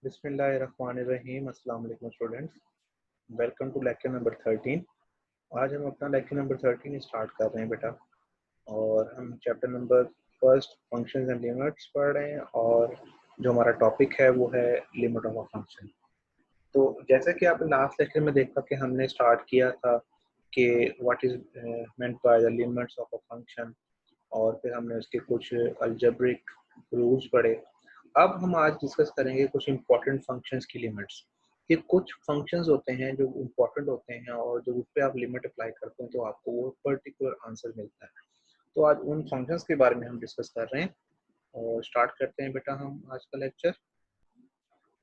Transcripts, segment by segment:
बिस्मिल्लाहिर्रहमानिर्रहीम। अस्सलाम वालेकुम students, welcome to lecture number 13। आज हम अपना लेक्चर नंबर 13 स्टार्ट कर रहे हैं बेटा, और हम chapter number first functions and limits पढ़ रहे हैं, और जो हमारा टॉपिक है वो है लिमिट ऑफ अ फंक्शन। तो जैसा कि आपने लास्ट लेक्चर में देखा कि हमने स्टार्ट किया था कि what is meant by the limits of a function, और फिर हमने उसके कुछ अलजेब्रिक रूल्स पढ़े। अब हम आज डिस्कस करेंगे कुछ इंपॉर्टेंट फंक्शंस की लिमिट्स। कि कुछ फंक्शंस होते हैं जो इंपॉर्टेंट होते हैं, और जब उस पर आप लिमिट अप्लाई करते हैं तो आपको वो पर्टिकुलर आंसर मिलता है। तो आज उन फंक्शंस के बारे में हम डिस्कस कर रहे हैं, और स्टार्ट करते हैं बेटा हम आज का लेक्चर।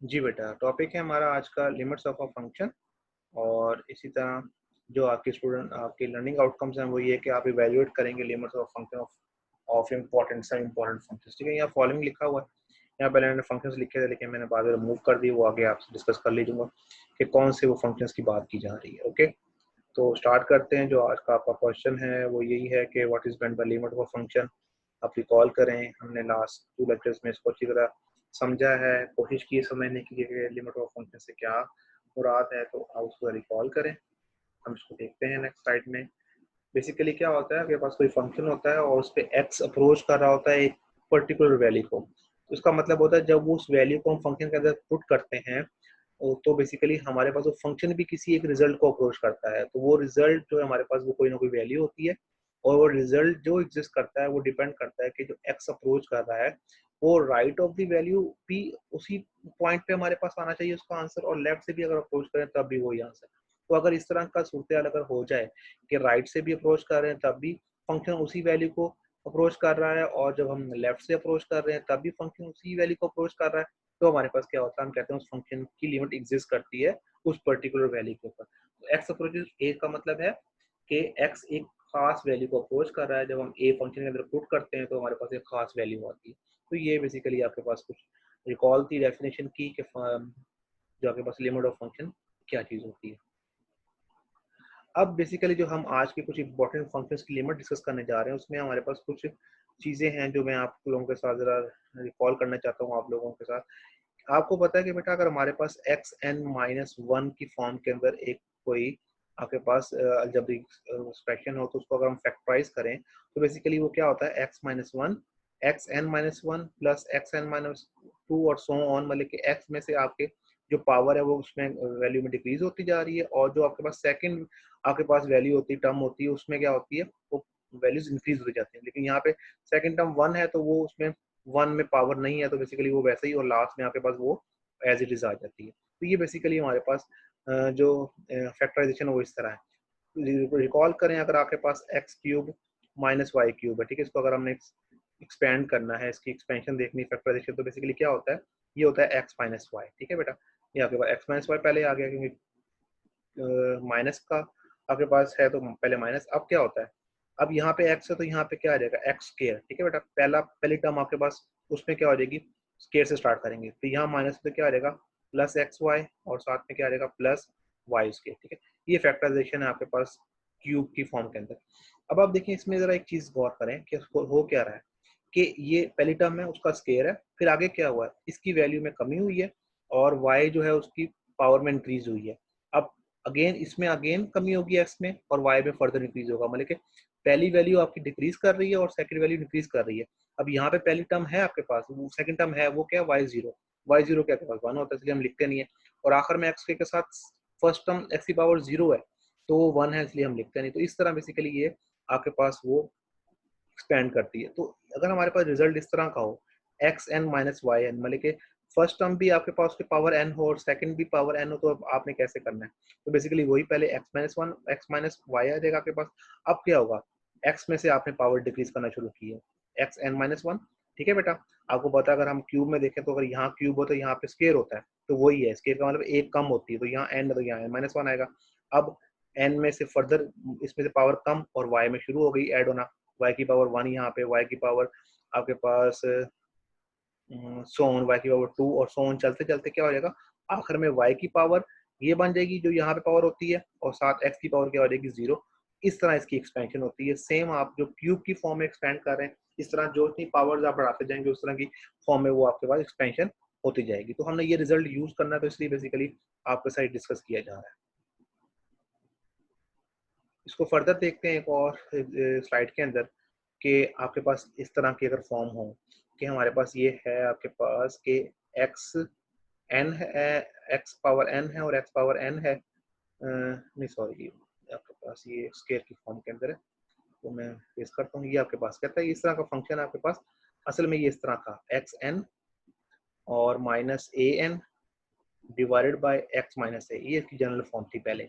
जी बेटा, टॉपिक है हमारा आज का लिमिट्स ऑफ अ फंक्शन। और इसी तरह जो आपके स्टूडेंट आपके लर्निंग आउटकम्स हैं वो ये कि आप इवेल्युएट करेंगे limits of function of important सब इम्पोर्टेंट फंक्शंस। ठीक है, यहाँ फॉलोइंग लिखा हुआ है। यहाँ पहले मैंने फंक्शंस लिखे थे, लेकिन मैंने बाद में रिमूव कर दिए, वो आगे आपसे डिस्कस कर लीजिएगा कि कौन से वो फंक्शंस की बात की जा रही है। ओके, तो स्टार्ट करते हैं। जो आज का आपका क्वेश्चन है वो यही है कि what is meant by limit of function. आप रिकॉल करें, हमने लास्ट 2 लेक्चर्स में इसको अच्छी तरह समझा है, कोशिश की समझने की लिमिट ऑफ फंक्शन से क्या मुराद है, तो आप उसको रिकॉल करें। हम इसको देखते हैं नेक्स्ट स्लाइड में। बेसिकली क्या होता है, आपके पास कोई फंक्शन होता है और उस पर एक्स अप्रोच कर रहा होता है एक पर्टिकुलर वैल्यू को। तो इसका मतलब होता है जब वो उस वैल्यू को हम फंक्शन के अंदर पुट करते हैं, तो बेसिकली हमारे पास वो फंक्शन भी किसी एक रिजल्ट को अप्रोच करता है। तो वो रिजल्ट जो है हमारे पास वो कोई ना कोई वैल्यू होती है, और वो रिजल्ट जो एग्जिस्ट करता है वो डिपेंड करता है कि जो एक्स अप्रोच कर रहा है वो राइट ऑफ द वैल्यू भी उसी पॉइंट पे हमारे पास आना चाहिए उसका आंसर, और लेफ्ट से भी अगर अप्रोच करें तब भी वही आंसर। तो अगर इस तरह का सूरत अगर हो जाए कि राइट से भी अप्रोच कर रहे हैं तब भी फंक्शन उसी वैल्यू को अप्रोच कर रहा है, और जब हम लेफ्ट से अप्रोच कर रहे हैं तब भी फंक्शन उसी वैल्यू को अप्रोच कर रहा है, तो हमारे पास क्या होता है, हम कहते हैं उस फंक्शन की लिमिट एग्जिस्ट करती है उस पर्टिकुलर वैल्यू के ऊपर। तो एक्स अप्रोचेस ए का मतलब है कि एक्स एक खास वैल्यू को अप्रोच कर रहा है। जब हम ए फंक्शन के अंदर पुट करते हैं तो हमारे पास एक खास वैल्यू आती है। तो ये बेसिकली आपके पास कुछ रिकॉल थी डेफिनेशन की कि जो आपके पास लिमिट ऑफ फंक्शन क्या चीज़ होती है। अब बेसिकली जो हम आज के कुछ इंपॉर्टेंट फंक्शंस की लिमिट डिस्कस करने जा रहे हैं, उसमें हमारे पास कुछ चीज़ें हैं जो मैं आप लोगों के साथ ज़रा रिकॉल करना चाहता हूँ आप लोगों के साथ। आपको पता है कि बेटा अगर हमारे पास एक्स एन माइनस वन की फॉर्म के अंदर एक कोई आपके पास अलजेब्रिक एक्सप्रेशन हो, तो उसको अगर हम फैक्टराइज करें तो बेसिकली वो क्या होता है, x minus one x n minus one plus x n minus two और सो ऑन। मतलब कि एक्स में से आपके जो पावर है वो उसमें वैल्यू में डिक्रीज होती जा रही है, और जो आपके पास सेकंड आपके पास वैल्यू होती है, टर्म होती है, उसमें क्या होती है, वो वैल्यूज इंक्रीज हो जाती है। लेकिन यहाँ पे सेकंड टर्म वन है तो वो उसमें वन में पावर नहीं है, तो बेसिकली वो वैसे ही, और लास्ट में आपके पास वो एज इट इज आ जाती है। तो ये बेसिकली हमारे पास जो फैक्टराइजेशन है वो इस तरह है। रिकॉल करें, अगर आपके पास x cube minus y cube है, ठीक है, इसको अगर हमने एक्सपेंड करना है, इसकी एक्सपेंशन देखनी फैक्टराइजेशन, तो बेसिकली क्या होता है, ये होता है एक्स माइनस वाई। ठीक है बेटा, ये आपके पास एक्स माइनस वाई पहले आ गया, क्योंकि माइनस का आपके पास है तो पहले माइनस। अब क्या होता है, अब यहाँ पे एक्स है तो यहाँ पे क्या आ जाएगा, एक्स स्केयर। ठीक है बेटा, पहली टर्म आपके पास उसमें क्या हो जाएगी, स्केयर से स्टार्ट करेंगे, तो यहाँ माइनस तो क्या आ जाएगा प्लस एक्स वाई, और साथ में क्या आ जाएगा प्लस वाई स्केयर। ठीक है, ये फैक्टराइजेशन है आपके पास क्यूब की फॉर्म के अंदर। अब आप देखिए इसमें जरा एक चीज गौर करें कि हो क्या रहा है, कि ये पहली टर्म है उसका स्केयर है, फिर आगे क्या हुआ है, इसकी वैल्यू में कमी हुई है, और y जो है उसकी पावर में इंक्रीज हुई है। अब अगेन इसमें अगेन कमी होगी एक्स में, और y में फर्दर इंक्रीज होगा। मतलब कि पहली वैल्यू आपकी डिक्रीज कर रही है और सेकंड वैल्यू इंक्रीज कर रही है। अब यहाँ पे पहली टर्म है आपके पास, वो सेकंड टर्म है, वो क्या है, y0 क्या आपके पास वन होता है, इसलिए हम लिखते नहीं है। और आखिर में एक्स के साथ फर्स्ट टर्म एक्स की पावर जीरो है, तो वो वन है, इसलिए हम लिखते नहीं। तो इस तरह बेसिकली ये आपके पास वो एक्सपेंड करती है। तो अगर हमारे पास रिजल्ट इस तरह का हो, x n minus y n, मतलब कि फर्स्ट टर्म भी आपके पास उसके पावर एन हो और सेकंड भी पावर एन हो, तो अब आपने कैसे करना है, तो बेसिकली वही पहले x minus one x minus y आ जाएगा आपके पास। अब क्या होगा, एक्स में से आपने पावर डिक्रीज करना शुरू की है, एक्स एन माइनस वन। ठीक है बेटा, आपको पता है अगर हम क्यूब में देखें तो अगर यहाँ क्यूब हो तो यहाँ पे स्केयर होता है, तो वही है, स्केयर का मतलब एक कम होती है, तो यहाँ एन तो यहाँ एन माइनस वन आएगा। अब एन में से फर्दर इसमें से पावर कम और वाई में शुरू हो गई ऐड होना, y की पावर वन, यहाँ पे y की पावर आपके पास सो ऑन, y की पावर टू, और सो ऑन चलते चलते क्या हो जाएगा, आखिर में y की पावर ये बन जाएगी जो यहाँ पे पावर होती है, और साथ x की पावर क्या हो जाएगी जीरो। इस तरह इसकी एक्सपेंशन होती है। सेम आप जो क्यूब की फॉर्म में एक्सपेंड कर रहे हैं, इस तरह जो इतनी पावर्स आप बढ़ाते जाएंगे उस तरह की फॉर्म में वो आपके पास एक्सपेंशन होती जाएगी। तो हमने ये रिजल्ट यूज करना है, तो इसलिए बेसिकली आपके साथ डिस्कस किया जा रहा है। इसको फर्दर देखते हैं एक और स्लाइड के अंदर कि आपके पास इस तरह की अगर फॉर्म हो कि हमारे पास ये है आपके पास कि एक्स एन है, एक्स पावर एन है और एक्स पावर एन है, नहीं सॉरी, आपके पास ये स्केयर की फॉर्म के अंदर है, तो मैं पेश करता हूँ। ये आपके पास कहता है इस तरह का फंक्शन है आपके पास, असल में ये इस तरह का एक्स एन और minus a n divided by x minus a, ये इसकी जनरल फॉर्म थी पहले।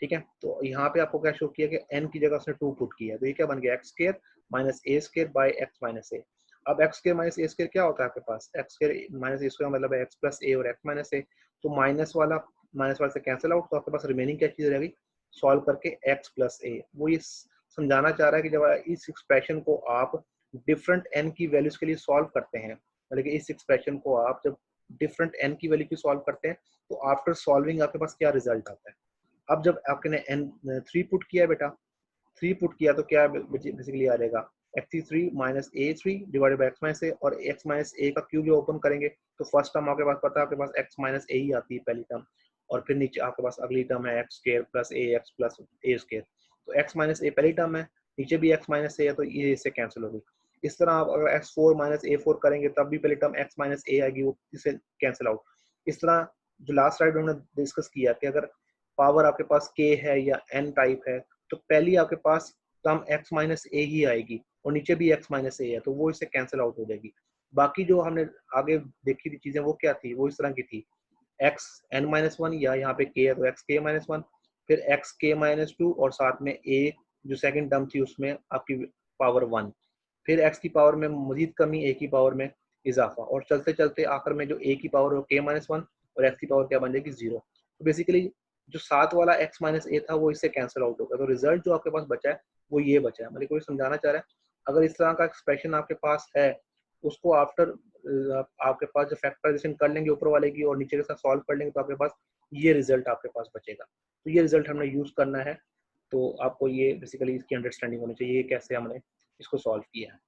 ठीक है, तो यहाँ पे आपको क्या शो किया कि n की जगह उसने 2 पुट किया है, तो ये क्या बन गया x square minus a square by x minus a. अब x square minus a square क्या होता है आपके पास, x square minus a square मतलब एक्स प्लस ए और एक्स माइनस ए, तो माइनस वाला से कैंसिल आउट, तो आपके पास रिमेनिंग क्या चीज रहेगी, सॉल्व करके एक्स प्लस ए। वो ये समझाना चाह रहा है कि जब इस एक्सप्रेशन को आप डिफरेंट n की वैल्यूज के लिए सॉल्व करते हैं, मतलब कि इस एक्सप्रेशन को आप जब डिफरेंट n की वैल्यू की सॉल्व करते हैं, तो आफ्टर सॉल्विंग आपके पास क्या रिजल्ट आता है। अब जब आपने एन 3 पुट किया है बेटा, 3 पुट किया तो क्या बेसिकली आ जाएगा x three minus a three divided by x minus a, और एक्स माइनस ए का क्यूब जो ओपन करेंगे तो फर्स्ट टर्म आपके पास पता है, आपके पास एक्स माइनस ए ही आती है पहली टर्म, और फिर नीचे आपके पास अगली टर्म है एक्स स्केयर प्लस ए एक्स प्लस ए स्केयर। तो एक्स माइनस ए पहली टर्म है, नीचे भी एक्स माइनस ए है, तो ये इससे कैंसिल होगी। इस तरह आप अगर एक्स फोर माइनस ए फोर करेंगे तब भी पहली टर्म एक्स माइनस ए आएगी, वो इससे कैंसिल आउट। इस तरह जो लास्ट स्लाइड में हमने डिस्कस किया कि अगर पावर आपके पास k है या n टाइप है, तो पहली आपके पास टर्म x माइनस ए ही आएगी और नीचे भी x माइनस ए है, तो वो इससे कैंसिल आउट हो जाएगी। बाकी जो हमने आगे देखी थी चीजें वो क्या थी, वो इस तरह की थी x n माइनस वन, या यहाँ पे k है तो x k माइनस वन, फिर x k माइनस टू, और साथ में a जो सेकंड टर्म थी उसमें आपकी पावर वन, फिर x की पावर में मजीद कमी, a की पावर में इजाफा, और चलते चलते आखिर में जो a की पावर है k माइनस वन और x की पावर क्या बन जाएगी जीरो। तो बेसिकली जो साथ वाला x माइनस ए था वो इससे कैंसिल आउट होगा, तो रिजल्ट जो आपके पास बचा है वो ये बचा है। मतलब कोई समझाना चाह रहा है अगर इस तरह का एक्सप्रेशन आपके पास है, उसको आफ्टर आपके पास जो फैक्टराइजेशन कर लेंगे ऊपर वाले की और नीचे के साथ सॉल्व कर लेंगे, तो आपके पास ये रिजल्ट आपके पास बचेगा। तो ये रिजल्ट हमने यूज करना है, तो आपको ये बेसिकली इसकी अंडरस्टैंडिंग होनी चाहिए कैसे हमने इसको सॉल्व किया है।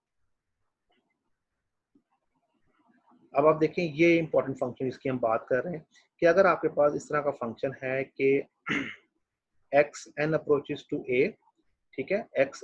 अब आप देखें ये इंपॉर्टेंट फंक्शन इसकी हम बात कर रहे हैं कि अगर आपके पास इस तरह का फंक्शन है कि x n approaches to a, ठीक है, x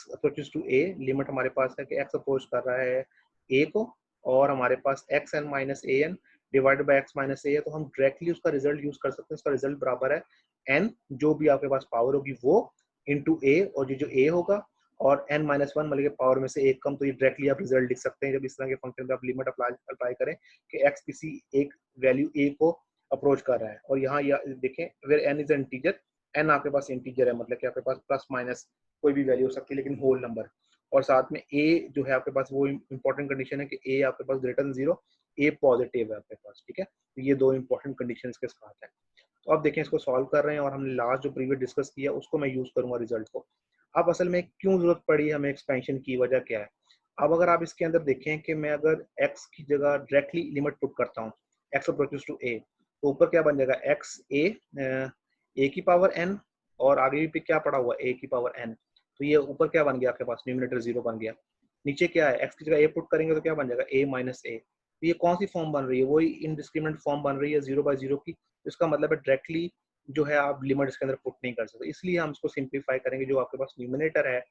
approaches to a, limit हमारे पास है कि एक्स अप्रोच कर रहा है ए को, और हमारे पास x n minus a n divided by x minus a है, तो हम डायरेक्टली उसका रिजल्ट यूज कर सकते हैं। उसका रिजल्ट बराबर है एन जो भी आपके पास पावर होगी वो इंटू ए, और जो ए होगा और एन माइनस वन मतलब पावर में से एक कम, तो ये डायरेक्टली आप रिजल्ट लिख सकते हैं जब इस तरह के फंक्शन पे आप लिमिट अप्लाई करें कि एक्स किसी एक वैल्यू ए को अप्रोच कर रहा है। और यहाँ देखें वेयर एन इज इंटीजर, एन आपके पास इंटीजर है, मतलब कि आपके पास प्लस माइनस कोई भी वैल्यू हो सकती है लेकिन होल नंबर, और साथ में ए जो है आपके पास वो इंपॉर्टेंट कंडीशन है कि ए आपके पास ग्रेटर देन जीरो, ए पॉजिटिव है आपके पास, ठीक है। तो ये दो इंपॉर्टेंट कंडीशन के साथ है। तो अब देखें इसको सॉल्व कर रहे हैं और हमने लास्ट जो प्रीवियस डिस्कस किया उसको मैं यूज करूंगा रिजल्ट को। अब असल में क्यों जरूरत पड़ी हमें एक्सपेंशन की, वजह क्या है। अब अगर आप इसके अंदर देखें कि मैं अगर x की जगह डायरेक्टली लिमिट पुट करता हूँ x अप्रोचेस टू a, तो ऊपर क्या बन जाएगा एक्स ए की पावर n, और आगे भी क्या पड़ा हुआ a की पावर n, तो ये ऊपर क्या बन गया आपके पास न्यूमरेटर जीरो बन गया। नीचे क्या है x की जगह a पुट करेंगे तो क्या बन जाएगा a माइनस ए, तो ये कौन सी फॉर्म बन रही है, वही इनडिस्क्रिमिनेट फॉर्म बन रही है जीरो बाई जीरो की। तो इसका मतलब है डायरेक्टली जो है आप लिमिट इसके अंदर पुट नहीं कर सकते, इसलिए हम इसको सिंप्लीफाई करेंगे। जो आपके पास न्यूमिनेटर है,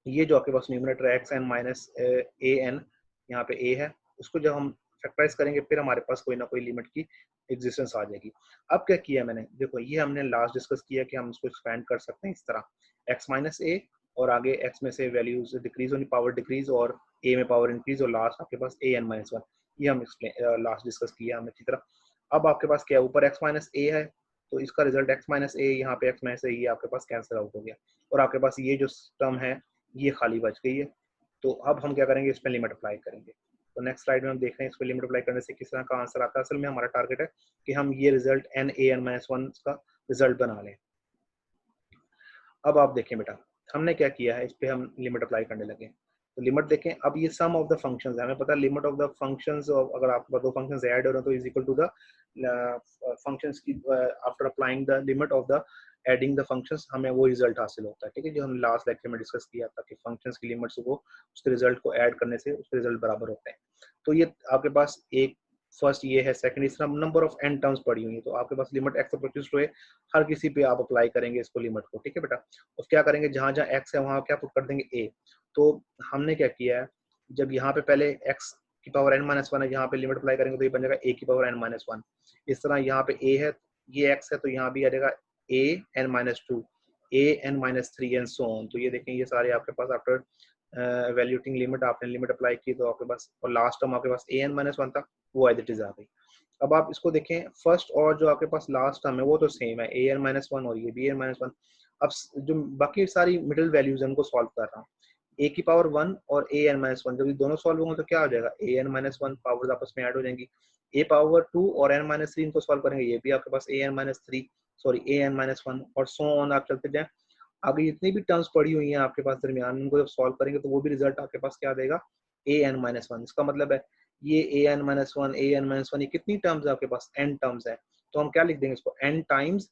ये जो आपके पास न्यूमिनेटर है x n minus a N, यहाँ पे ए है, उसको जब हम फैक्टराइज करेंगे फिर हमारे पास कोई ना कोई लिमिट की एग्जिस्टेंस आ जाएगी। अब क्या किया मैंने, देखो ये हमने लास्ट डिस्कस किया कि हम इसको एक्सपेंड कर सकते हैं इस तरह एक्स माइनस ए, और आगे एक्स में से वैल्यूज डिक्रीज होनी, पावर डिक्रीज, और ए में पावर इंक्रीज, और लास्ट आपके पास ए एन माइनस वन। ये हम लास्ट डिस्कस किया हमने अच्छी तरह। अब आपके पास क्या है, ऊपर एक्स माइनस ए है, तो इसका रिजल्ट एक्स माइनस ए, यहाँ पे एक्स माइनस ए ये आपके पास कैंसिल आउट हो गया, और आपके पास ये जो टर्म है ये खाली बच गई है। तो अब हम क्या करेंगे, इस पर लिमिट अप्लाई करेंगे। तो नेक्स्ट स्लाइड में हम देख रहे हैं इस पर लिमिट अप्लाई करने से किस तरह का आंसर आता है। असल में हमारा टारगेट है कि हम ये result n a n minus one का रिजल्ट बना लें। अब आप देखें बेटा हमने क्या किया है, इस पर हम लिमिट अप्लाई करने लगे। तो लिमिट देखें, अब ये सम ऑफ द फंक्शंस है, हमें पता है लिमिट ऑफ द फंक्शंस, अगर आपके पास दो फंक्शंस ऐड हो रहे हैं तो is equal to the functions की after applying the limit of the adding the functions, हमें वो रिजल्ट हासिल होता है। ठीक है, जो हम लास्ट लेक्चर में डिस्कस किया था कि फंक्शंस की लिमिट्स को उसके रिजल्ट को ऐड करने से उसके रिजल्ट बराबर होते हैं। तो ये आपके पास एक फर्स्ट ये है। सेकंड, इस नंबर ऑफ n टर्म्स पड़ी हुई है, तो आपके पास limit x approaches to a, हर किसी पे आप अप्लाई करेंगे इसको लिमिट को। ठीक है बेटा, और क्या करेंगे, जहां जहां x है वहां क्या पुट कर देंगे a। तो हमने क्या किया है, जब यहाँ पे पहले x की पावर n-1 है, यहाँ पे लिमिट अप्लाई करेंगे तो ये बन जाएगा a की पावर n-1। इस तरह यहाँ पे a है, ये x है, तो यहाँ भी आ जाएगा a n-2, a n-3 and so on. तो ये देखें, ये सारे आपके पास आफ्टर वैल्यूटिंग लिमिट, आपने लिमिट अप्लाई की तो आपके पास, और लास्ट टर्म आपके पास a n-1 था, वो एज इट इज आ गई। अब आप इसको देखें, फर्स्ट और जो आपके पास लास्ट टर्म है वो तो सेम है, a n-1 और ये b n-1। अब जो बाकी सारी मिडिल वैल्यूज है उनको सॉल्व कर रहा हूँ, a की पावर 1 और a n-1, जब ये दोनों सॉल्व होंगे तो क्या हो जाएगा, a n-1 पावर्स आपस में ऐड हो जाएंगी, a पावर 2 और n-3 इनको सॉल्व करेंगे, ये भी आपके पास a n-3 sorry a n-1 और सो ऑन आप चलते जाएं। आगे जितनी भी टर्म्स पड़ी हुई हैं आपके पास दरमियान, उनको जब सॉल्व करेंगे तो वो भी रिजल्ट आपके पास क्या देगा, a n-1। इसका मतलब है ये a n-1 a n-1, ये कितनी टर्म्स है आपके पास, n टर्म्स है। तो हम क्या लिख देंगे इसको, n टाइम्स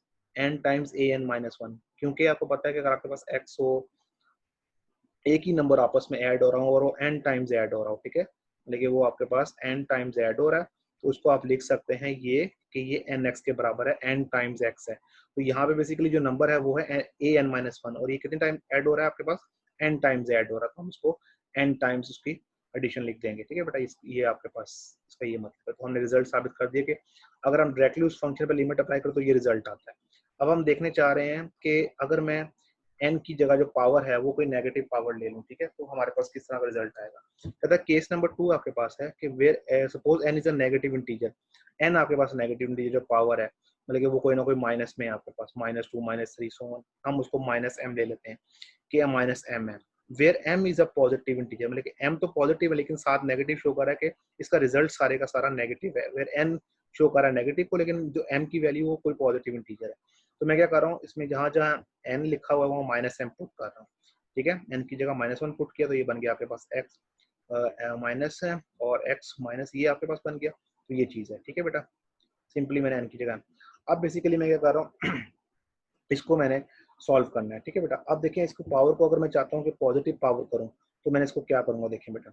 a n-1, क्योंकि आपको पता है कि अगर आपके पास x हो, एक ही नंबर आपस में ऐड हो रहा हो और वो n टाइम्स ऐड हो रहा हो, ठीक है, लेकिन वो आपके पास n टाइम्स ऐड हो रहा है, तो उसको आप लिख सकते हैं ये कि ये nx के बराबर है, n टाइम्स x है। तो यहाँ पे बेसिकली जो नंबर है वो है a n-1, और ये कितने टाइम ऐड हो रहा है आपके पास, n टाइम्स ऐड हो रहा है, तो हम इसको n टाइम्स उसकी एडिशन लिख देंगे। ठीक है बेटा, ये आपके पास इसका ये मतलब है। तो हमने रिजल्ट साबित कर दिया कि अगर हम डायरेक्टली उस फंक्शन पर लिमिट अप्लाई करें तो ये रिजल्ट आता है। अब हम देखने चाह रहे हैं कि अगर मैं n की जगह जो पावर है वो कोई नेगेटिव पावर ले लूं, ठीक है, तो हमारे पास किस तरह का रिजल्ट आएगा। कहता है केस नंबर 2 आपके पास है कि where suppose n is a negative integer, n आपके पास नेगेटिव इंटीजर जो पावर है, मतलब कि वो कोई ना कोई माइनस में है आपके पास, -2 -3 सो ऑन, हम उसको -m ले लेते हैं कि -m है। Where m is a positive integer, मतलब कि m तो पॉजिटिव है लेकिन साथ नेगेटिव शो कर रहा है कि इसका रिजल्ट सारे का सारा नेगेटिव है। वेयर n शो कर रहा है नेगेटिव को, लेकिन जो m की वैल्यू वो कोई पॉजिटिव इंटीजर है। तो मैं क्या कर रहा हूँ, इसमें जहां जहां n लिखा हुआ है वो -m पुट कर रहा हूँ। ठीक है, n की जगह -1 पुट किया तो ये बन गया आपके पास x माइनस है और x माइनस ये आपके पास बन गया। तो ये चीज है, ठीक है बेटा, सिंपली मैंने n की जगह। अब बेसिकली मैं क्या कर रहा हूँ इसको मैंने सॉल्व करना है। ठीक है बेटा, अब देखें इसको पावर को अगर मैं चाहता हूँ कि पॉजिटिव पावर करूँ तो मैंने इसको क्या करूंगा, देखें बेटा,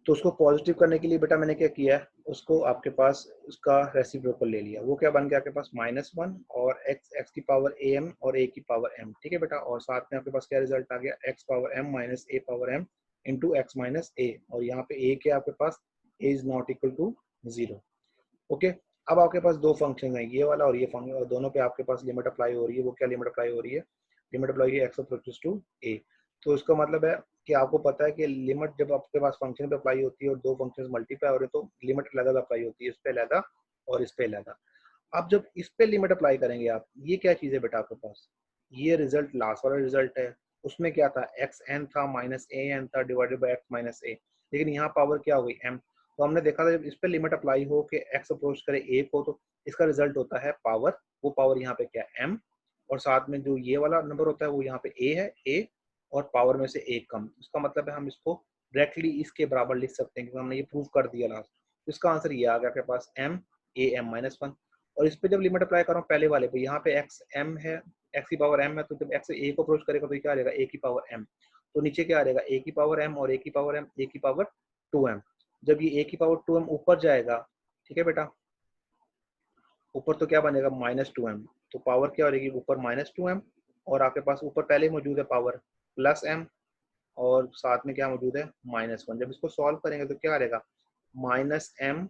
तो उसको पॉजिटिव करने के लिए बेटा मैंने क्या किया है, उसको आपके पास उसका रेसिप्रोकल ले लिया, वो क्या बन गया आपके पास -1 और x की पावर am और a की पावर m। ठीक है बेटा, और साथ में आपके पास क्या रिजल्ट आ गया, x power m minus a power m into x minus a, और यहाँ पे a क्या आपके पास a is not equal to 0। Okay, अब आपके पास दो फंक्शन है, ये वाला और ये फंक्शन, और दोनों पे आपके पास लिमिट अप्लाई हो रही है। वो क्या लिमिट अप्लाई हो रही है, लिमिट अप्लाई है एक्स अप्रोचेस टू ए। तो इसका मतलब है कि आपको पता है कि लिमिट जब आपके पास फंक्शन पे अप्लाई होती है और दो फंक्शंस मल्टीप्लाई हो रहे हैं तो लिमिट अलग अप्लाई होती है, इस पे अलग और इस पे अलग। अब जब इस पे लिमिट अप्लाई करेंगे आप, ये क्या चीज़ है बेटा आपके पास, ये रिजल्ट लास्ट वाला रिजल्ट है, उसमें क्या था, एक्स एन था माइनस ए एन था डिवाइडेड बाई एक्स माइनस ए, लेकिन यहाँ पावर क्या हो गई m। तो हमने देखा था जब इस पे लिमिट अप्लाई हो कि x अप्रोच करे a को तो इसका रिजल्ट होता है पावर, वो पावर यहाँ पे क्या है m, और साथ में जो ये वाला नंबर होता है वो यहाँ पे a है, a और पावर में से एक कम। इसका मतलब है हम इसको डायरेक्टली इसके बराबर लिख सकते हैं क्योंकि हमने ये प्रूव कर दिया लास्ट। तो इसका आंसर ये आ गया आपके पास m a m-1। और इस पे जब लिमिट अप्लाई कर रहा हूँ पहले वाले पे, यहाँ पे x m है, x की पावर m है, तो जब x a को अप्रोच करेगा तो क्या आ जाएगा a की पावर m, तो नीचे क्या आ जाएगा a की पावर m और a की पावर m a की पावर 2m। जब ये a की पावर 2m ऊपर जाएगा, ठीक है बेटा, ऊपर तो क्या बनेगा -2m, तो पावर क्या हो जाएगी ऊपर -2m, और आपके पास ऊपर पहले ही मौजूद है पावर +m, और साथ में क्या मौजूद है -1। जब इसको सॉल्व करेंगे तो क्या आ जाएगा -m-1,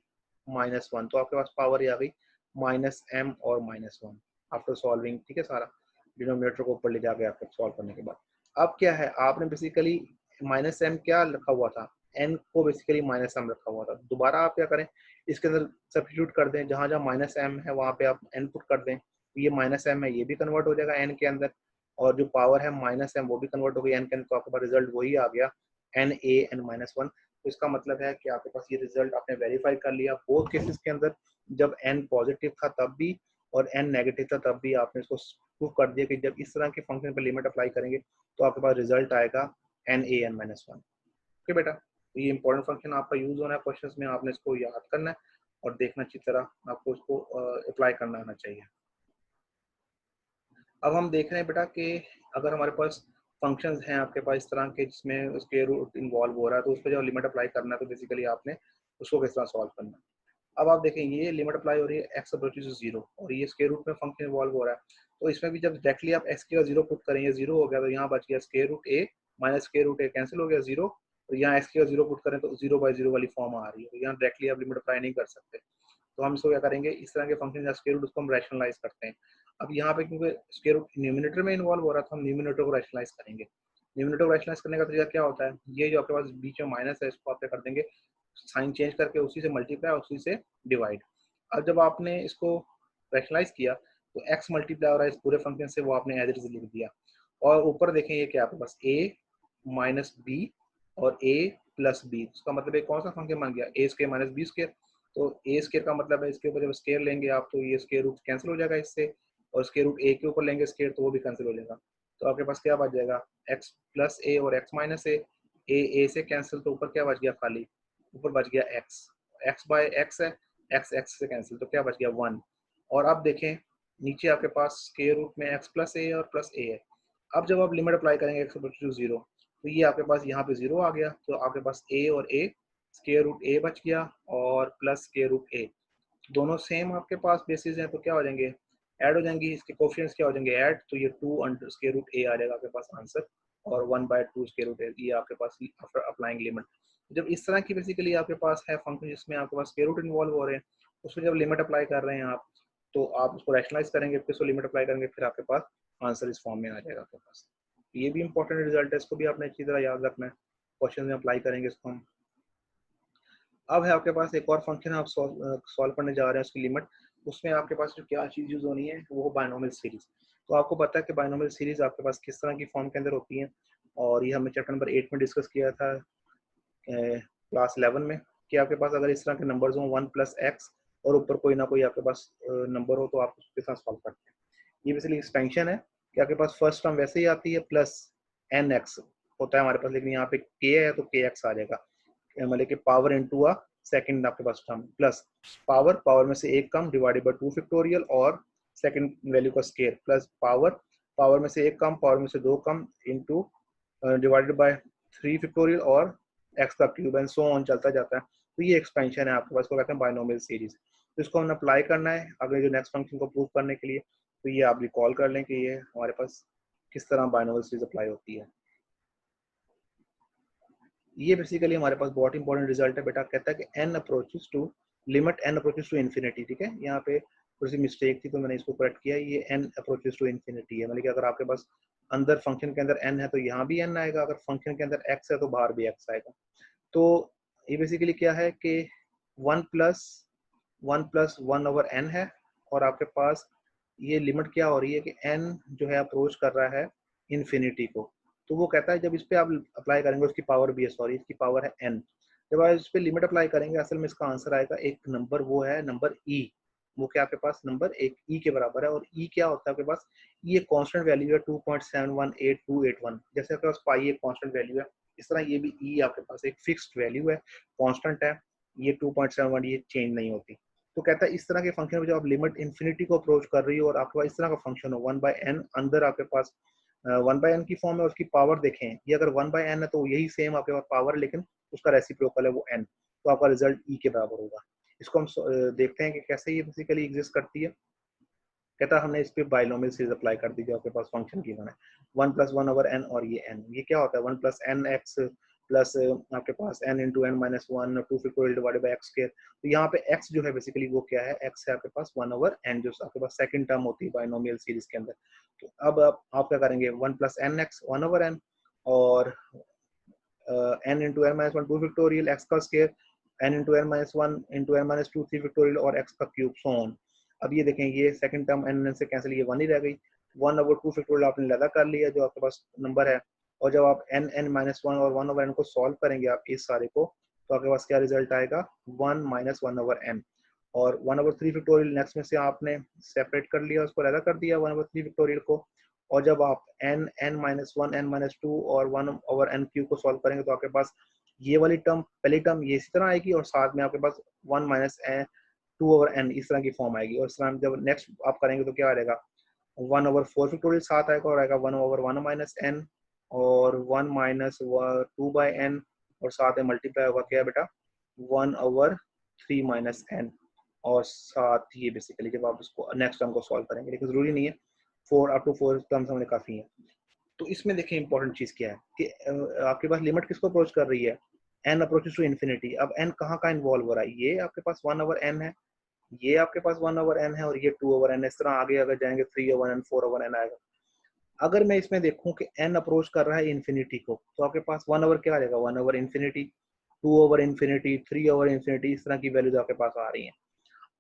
तो आपके पास पावर ये आ गई -m और -1 आफ्टर सॉल्विंग। ठीक है, सारा डिनोमिनेटर को ऊपर ले जाके आपके सॉल्व करने के बाद अब क्या है, आपने बेसिकली -m क्या रखा हुआ था, n को बेसिकली -m रखा हुआ था। दोबारा आप क्या करें, इसके अंदर सब्स्टिट्यूट कर दें, जहां जहां -m है वहां पे आप n पुट कर दें, ये -m है ये भी कन्वर्ट हो जाएगा n के अंदर, और जो पावर है -m वो भी कन्वर्ट हो गई n के अंदर, तो आपके पास रिजल्ट वही आ गया n-1। तो इसका मतलब है कि आपके पास ये रिजल्ट आपने वेरीफाई कर लिया बोथ केसेस के अंदर, जब n पॉजिटिव था तब भी और n नेगेटिव था तब भी आपने इसको प्रूव कर दिया कि जब इस तरह के फंक्शन पर लिमिट अप्लाई करेंगे तो आपके पास रिजल्ट आएगा NaN-1। ओके बेटा, तो ये इंपॉर्टेंट फंक्शन आपका यूज होना है क्वेश्चंस में, आपने इसको याद करना है और देखना अच्छी तरह आपको इसको अप्लाई करना आना चाहिए। अब हम देख रहे हैं बेटा कि अगर हमारे पास फंक्शंस हैं आपके पास इस तरह के जिसमें स्क्वायर रूट इन्वॉल्व हो रहा है, तो उस पर जब लिमिट अप्लाई करना है तो बेसिकली आपने उसको किस तरह सॉल्व करना है। अब आप देखें ये लिमिट अप्लाई हो रही है x अप्रोचेस टू 0 और ये स्क्वायर रूट में फंक्शन इन्वॉल्व हो रहा है, तो इसमें भी जब डायरेक्टली आप x की 0 पुट करेंगे 0 हो गया, तो यहाँ बच गया square root a minus square root a cancel हो गया 0, और यहाँ x की 0 पुट करें तो 0/0 वाली फॉर्म आ रही है, तो यहाँ डायरेक्टली आप लिमिट अप्लाई नहीं कर सकते। तो हम इसको क्या करेंगे, इस तरह के फंक्शन या स्क्वायर रूट उसको हम रैशनलाइज करते हैं। अब यहाँ पे क्योंकि स्क्वायर रूट न्यूमिनेटर में इन्वॉल्व हो रहा था, हम न्यूमिनेटर को रैशनलाइज करेंगे। न्यूमिनेटर को रैशनलाइज करने का तरीका क्या होता है, ये जो आपके पास बीच में माइनस है इसको आप क्या कर देंगे, साइन चेंज करके उसी से मल्टीप्लाई उसी से डिवाइड। अब जब आपने इसको रैशनलाइज किया तो x मल्टीप्लाई हो रहा है इस पूरे फंक्शन से, वो आपने एज इट इज लिख दिया। और ऊपर देखें ये क्या आपके पास a माइनस बी और a प्लस बी, इसका मतलब एक कौन सा फंक्शन बन गया, a square minus b square. तो a स्क्वायर का मतलब है इसके ऊपर जब स्क्वायर लेंगे आप तो ये स्क्वायर रूट कैंसिल हो जाएगा इससे, और स्क्वायर रूट a के ऊपर लेंगे स्क्वायर तो वो भी कैंसिल हो जाएगा। तो आपके पास क्या बच जाएगा, x प्लस a और x माइनस a से कैंसिल, तो ऊपर क्या बच गया खाली, ऊपर बच गया x बाय x है, x से कैंसिल तो क्या बच गया 1। और अब देखें नीचे आपके पास स्क्वायर रूट में x प्लस a और प्लस a है। अब जब आप लिमिट अप्लाई करेंगे x टू 0 तो ये आपके पास यहाँ पे 0 आ गया, तो आपके पास a और a स्क्वायर रूट a बच गया और प्लस स्क्वायर रूट a, दोनों सेम आपके पास बेसिस हैं तो क्या हो जाएंगे, ऐड हो जाएंगी, इसके कोफिशिएंट्स क्या हो जाएंगे ऐड, तो ये 2 अंडर स्क्वायर रूट a आ जाएगा आपके पास आंसर, और 1/2 स्क्वायर रूट a ये आपके पास आफ्टर अप्लाइंग लिमिट। जब इस तरह की बेसिकली आपके पास है फंक्शन जिसमें आपके पास स्क्वायर रूट इन्वॉल्व हो रहे हैं, उसमें जब लिमिट अप्लाई कर रहे हैं आप, तो आप उसको रैशनलाइज करेंगे, फिर उसको लिमिट अप्लाई करेंगे, फिर आपके पास आंसर इस फॉर्म में आ जाएगा आपके पास। ये भी इंपॉर्टेंट रिजल्ट है, इसको भी आपने अच्छी तरह याद रखना है, क्वेश्चन में अप्लाई करेंगे इसको हम। अब है आपके पास एक और फंक्शन आप सॉल्व करने जा रहे हैं उसकी लिमिट, उसमें आपके पास जो क्या चीज यूज होनी है वो बायनोमियल सीरीज। तो आपको पता है कि बायनोमियल सीरीज आपके पास किस तरह की फॉर्म के अंदर होती है, और ये हमने चैप्टर नंबर 8 में डिस्कस किया था क्लास 11 में, कि आपके पास अगर इस तरह के नंबर्स हों 1 प्लस एक्स और ऊपर कोई ना कोई आपके पास नंबर हो तो आप उसके साथ सॉल्व करते हैं। ये बेसिकली एक्सपेंशन है कि आपके पास फर्स्ट टर्म वैसे ही आती है प्लस एन एक्स होता है हमारे पास, लेकिन यहाँ पे के है तो के एक्स आ जाएगा, मतलब कि पावर इनटू अ सेकंड आपके पास टर्म, प्लस पावर में से एक कम डिवाइडेड बाय 2 फैक्टोरियल और सेकंड वैल्यू का स्केयर, प्लस पावर में से एक कम पावर में से दो come into divided by 3 factorial और एक्स का क्यूब एंड सो ऑन चलता जाता है। तो ये एक्सपेंशन है आपके पास, को कहते हैं बायनोमियल सीरीज। तो इसको हमने अप्लाई करना है अगले जो नेक्स्ट फंक्शन को प्रूव करने के लिए। तो ये आप रिकॉल कर लें कि ये हमारे पास किस तरह बायनोमियल सीरीज अप्लाई होती है। ये बेसिकली हमारे पास बहुत इंपॉर्टेंट रिजल्ट है बेटा, कहता है कि n approaches to limit n approaches to infinity, ठीक है, यहाँ पे थोड़ी सी मिस्टेक थी तो मैंने इसको करेक्ट किया, ये n अप्रोचेस टू इन्फिनिटी है, मतलब कि अगर आपके पास अंदर फंक्शन के अंदर n है तो यहाँ भी n आएगा, अगर फंक्शन के अंदर x है तो बाहर भी x आएगा। तो ये बेसिकली क्या है कि 1 प्लस 1 ओवर n है, और आपके पास ये लिमिट क्या हो रही है कि n जो है अप्रोच कर रहा है इन्फिनिटी को, तो वो कहता है जब इस पे आप अप्लाई करेंगे, उसकी पावर भी है, सॉरी इसकी पावर है n, जब आप इस पे लिमिट अप्लाई करेंगे असल में इसका आंसर आएगा एक नंबर, वो है नंबर e, वो क्या आपके पास नंबर एक e के बराबर है। और e क्या होता है आपके पास, ये कांस्टेंट वैल्यू है 2.718281, जैसे आपके पास पाई एक कांस्टेंट वैल्यू है, इस तरह ये भी e आपके पास एक फिक्स्ड वैल्यू है, कांस्टेंट है, ये 2.71 ये चेंज नहीं होती। तो कहता है इस तरह के फंक्शन में जब आप लिमिट इन्फिनिटी को अप्रोच कर रही हो और आपके पास इस तरह का फंक्शन हो 1/n, अंदर आपके पास 1/n की फॉर्म है, उसकी पावर देखें, ये अगर 1/n है तो यही सेम आपके पास पावर है, लेकिन उसका रेसिप्रोकल है वो n, तो आपका रिजल्ट e के बराबर होगा। इसको हम देखते हैं कि कैसे ये बेसिकली एग्जिस्ट करती है। कहता है हमने इस पे बायनोमियल सीरीज अप्लाई कर दी जो आपके पास फंक्शन की है 1 प्लस 1 ओवर n, और ये क्या होता है 1 प्लस एन एक्स प्लस आपके पास n into n minus one 2 factorial divided by x square. तो यहाँ पे x जो है बेसिकली वो क्या है, x है आपके पास 1 ओवर n, जो आपके पास सेकंड टर्म होती है बायनोमियल सीरीज के अंदर। तो अब आप क्या करेंगे 1 plus n x 1 over n, और n into n minus one 2 factorial x का square, n into n minus one into n minus two 3 factorial और x का क्यूब सो ऑन। अब ये देखें ये सेकंड टर्म n से कैंसिल, ये 1 ही रह गई, 1 ओवर 2 फैक्टोरियल आपने लगा कर लिया जो आपके पास नंबर है, और जब आप n माइनस वन और 1 ओवर n को सॉल्व करेंगे आप इस सारे को, तो आपके पास क्या रिजल्ट आएगा 1 माइनस 1 ओवर n। और 1/3 नेक्स्ट में से आपने सेपरेट कर लिया, उसको अलग कर दिया 1/3 को। और जब आप n-1 n-2 और 1/n³ को सॉल्व करेंगे तो आपके पास ये वाली टर्म, पहली टर्म ये इसी तरह आएगी और साथ में आपके पास 1 - 2/n इस तरह की फॉर्म आएगी। और इस तरह जब नेक्स्ट आप करेंगे तो क्या आएगा, 1/4 साथ आएगा और आएगा 1/1 - n और 1 - 2/n और साथ में मल्टीप्लाई होगा क्या बेटा 1/3 - n और साथ ही बेसिकली जब आप उसको नेक्स्ट टर्म को सॉल्व करेंगे, लेकिन जरूरी नहीं है, 4 अप टू 4 टर्म्स हमें काफी है। तो इसमें देखिए इंपॉर्टेंट चीज क्या है कि आपके पास लिमिट किसको अप्रोच कर रही है, n अप्रोचेस टू इन्फिनिटी। अब n कहाँ इन्वॉल्व हो रहा है, ये आपके पास 1/n है, ये आपके पास 1/n है और ये 2/n, इस तरह आगे अगर जाएंगे 3/n 4/n आएगा। अगर मैं इसमें देखूं कि n अप्रोच कर रहा है इन्फिनिटी को तो आपके पास 1 ओवर क्या आ जाएगा 1/infinity, 2/infinity, 3/infinity, इस तरह की वैल्यूज आपके पास आ रही हैं।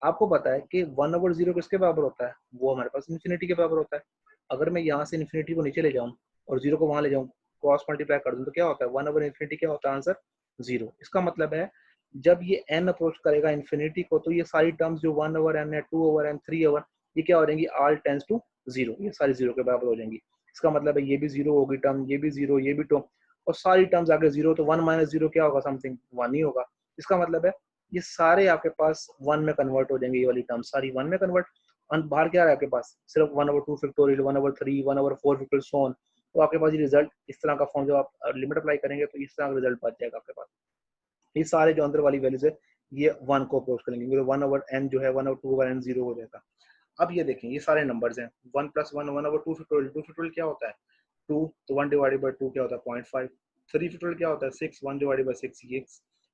आपको पता है कि 1/0 किसके बराबर होता है, वो हमारे पास इन्फिनिटी के बराबर होता है। अगर मैं यहाँ से इन्फिनिटी को नीचे ले जाऊँ और जीरो को वहां ले जाऊँ, क्रॉस मल्टीप्लाई कर दूं तो क्या होता है 1/infinity, क्या होता है आंसर 0। इसका मतलब है जब ये n अप्रोच करेगा इन्फिनिटी को तो ये सारी टर्म्स जो 1/n है, 2/n, 3/n, ये क्या हो जाएंगी, आल टेंस टू 0, ये सारी 0 के बराबर हो जाएंगी। इसका मतलब है ये भी 0 होगी टर्म, ये भी 0, ये भी टर्म, और सारी टर्म्स आगे 0, तो 1 - 0 क्या होगा, समथिंग 1 ही होगा। इसका मतलब है ये सारे आपके पास 1 में कन्वर्ट हो जाएंगे, ये वाली टर्म सारी 1 में कन्वर्ट। बाहर क्या है आपके पास, सिर्फ 1/2 1/3 1/4 सो ऑन। तो आपके पास ये रिजल्ट इस तरह का फॉर्म, जब आप लिमिट अप्लाई करेंगे तो इस तरह का रिजल्ट बच जाएगा आपके पास। ये सारे जो अंदर वाली वैल्यूज है ये 1 को अप्रोच करेंगे, 1/n जो है 1/2/n 0 हो जाएगा। अब ये देखें ये सारे नंबर्स हैं, 1 + 1 1/2 क्या होता है 2, तो 1 डिवाइडेड बाई 2 क्या होता है 0.5। 3 क्या होता है 6, 1 डिवाइडेड बाई 6 ये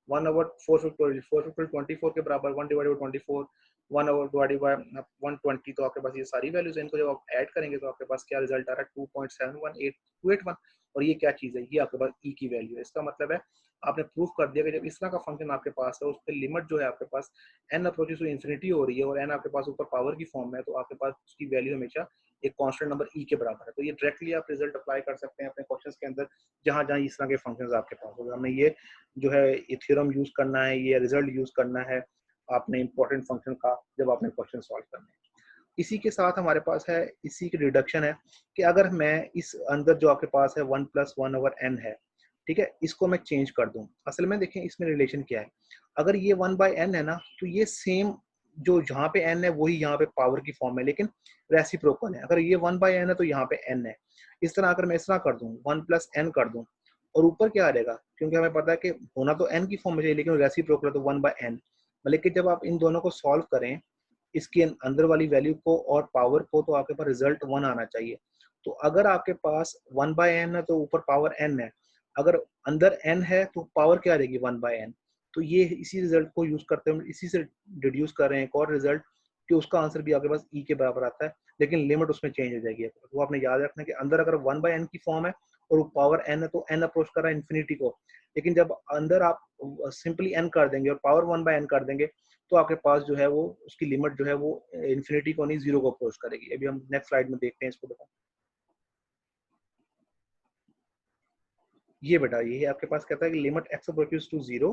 1/4 24 के बराबर, 1 डिवाइडेड बाई 24 1 डिवाइडेड बाई 120। तो आपके पास ये सारी वैल्यूज हैं, इनको जब आप ऐड करेंगे तो आपके पास क्या रिजल्ट आ रहा है 2.71821। और ये क्या चीज है, ये आपके पास ई की वैल्यू है। इसका मतलब है आपने प्रूफ कर दिया कि जब इस तरह का फंक्शन आपके पास है, उस पर लिमिट जो है आपके पास n अप्रोचेस टू इन्फिनिटी हो रही है और n आपके पास ऊपर पावर की फॉर्म में है, तो आपके पास उसकी वैल्यू हमेशा एक कांस्टेंट नंबर e के बराबर है। तो ये डायरेक्टली आप रिजल्ट अप्लाई कर सकते हैं अपने क्वेश्चंस के अंदर, जहां जहां इस तरह के फंक्शंस आपके पास होगा। हमें ये जो है ये थ्योरम यूज करना है, ये रिजल्ट यूज करना है आपने इंपॉर्टेंट फंक्शन का जब आपने क्वेश्चन सॉल्व करना है। इसी के साथ हमारे पास है, इसी की डिडक्शन है कि अगर मैं इस अंदर जो आपके पास है 1 + 1/n है, ठीक है, इसको मैं चेंज कर दूं। असल में देखें इसमें रिलेशन क्या है, अगर ये 1/n है ना तो ये सेम जो जहाँ पे n है वही यहाँ पे पावर की फॉर्म है, लेकिन रेसिप्रोकल है। अगर ये 1/n है तो यहाँ पे n है। इस तरह अगर मैं इस तरह कर दूं 1 + n कर दूं और ऊपर क्या आ जाएगा, क्योंकि हमें पता है कि होना तो n की फॉर्म में चाहिए लेकिन रेसिप्रोकल है तो 1/n। लेकिन जब आप इन दोनों को सॉल्व करें इसके अंदर वाली वैल्यू को और पावर को, तो आपके पास रिजल्ट 1 आना चाहिए। तो अगर आपके पास 1/n है तो ऊपर पावर n है, अगर अंदर n है तो पावर क्या आ जाएगी 1/n। तो ये इसी रिजल्ट को यूज करते हैं, इसी से डिड्यूस कर रहे हैं एक और रिजल्ट कि उसका आंसर भी आपके पास e के बराबर आता है, लेकिन लिमिट उसमें चेंज हो जाएगी। वो आपने याद रखना है कि अंदर अगर 1/n की फॉर्म है और पावर n है तो n अप्रोच कर रहा है इन्फिनिटी को, लेकिन जब अंदर आप सिंपली n कर देंगे और पावर 1/n कर देंगे तो आपके पास जो है वो उसकी लिमिट जो है वो इन्फिनिटी को नहीं 0 को अप्रोच करेगी। अभी हम नेक्स्ट स्लाइड में देखते हैं इसको। बेटा ये बेटा ये आपके पास कहता है कि limit x approaches to 0,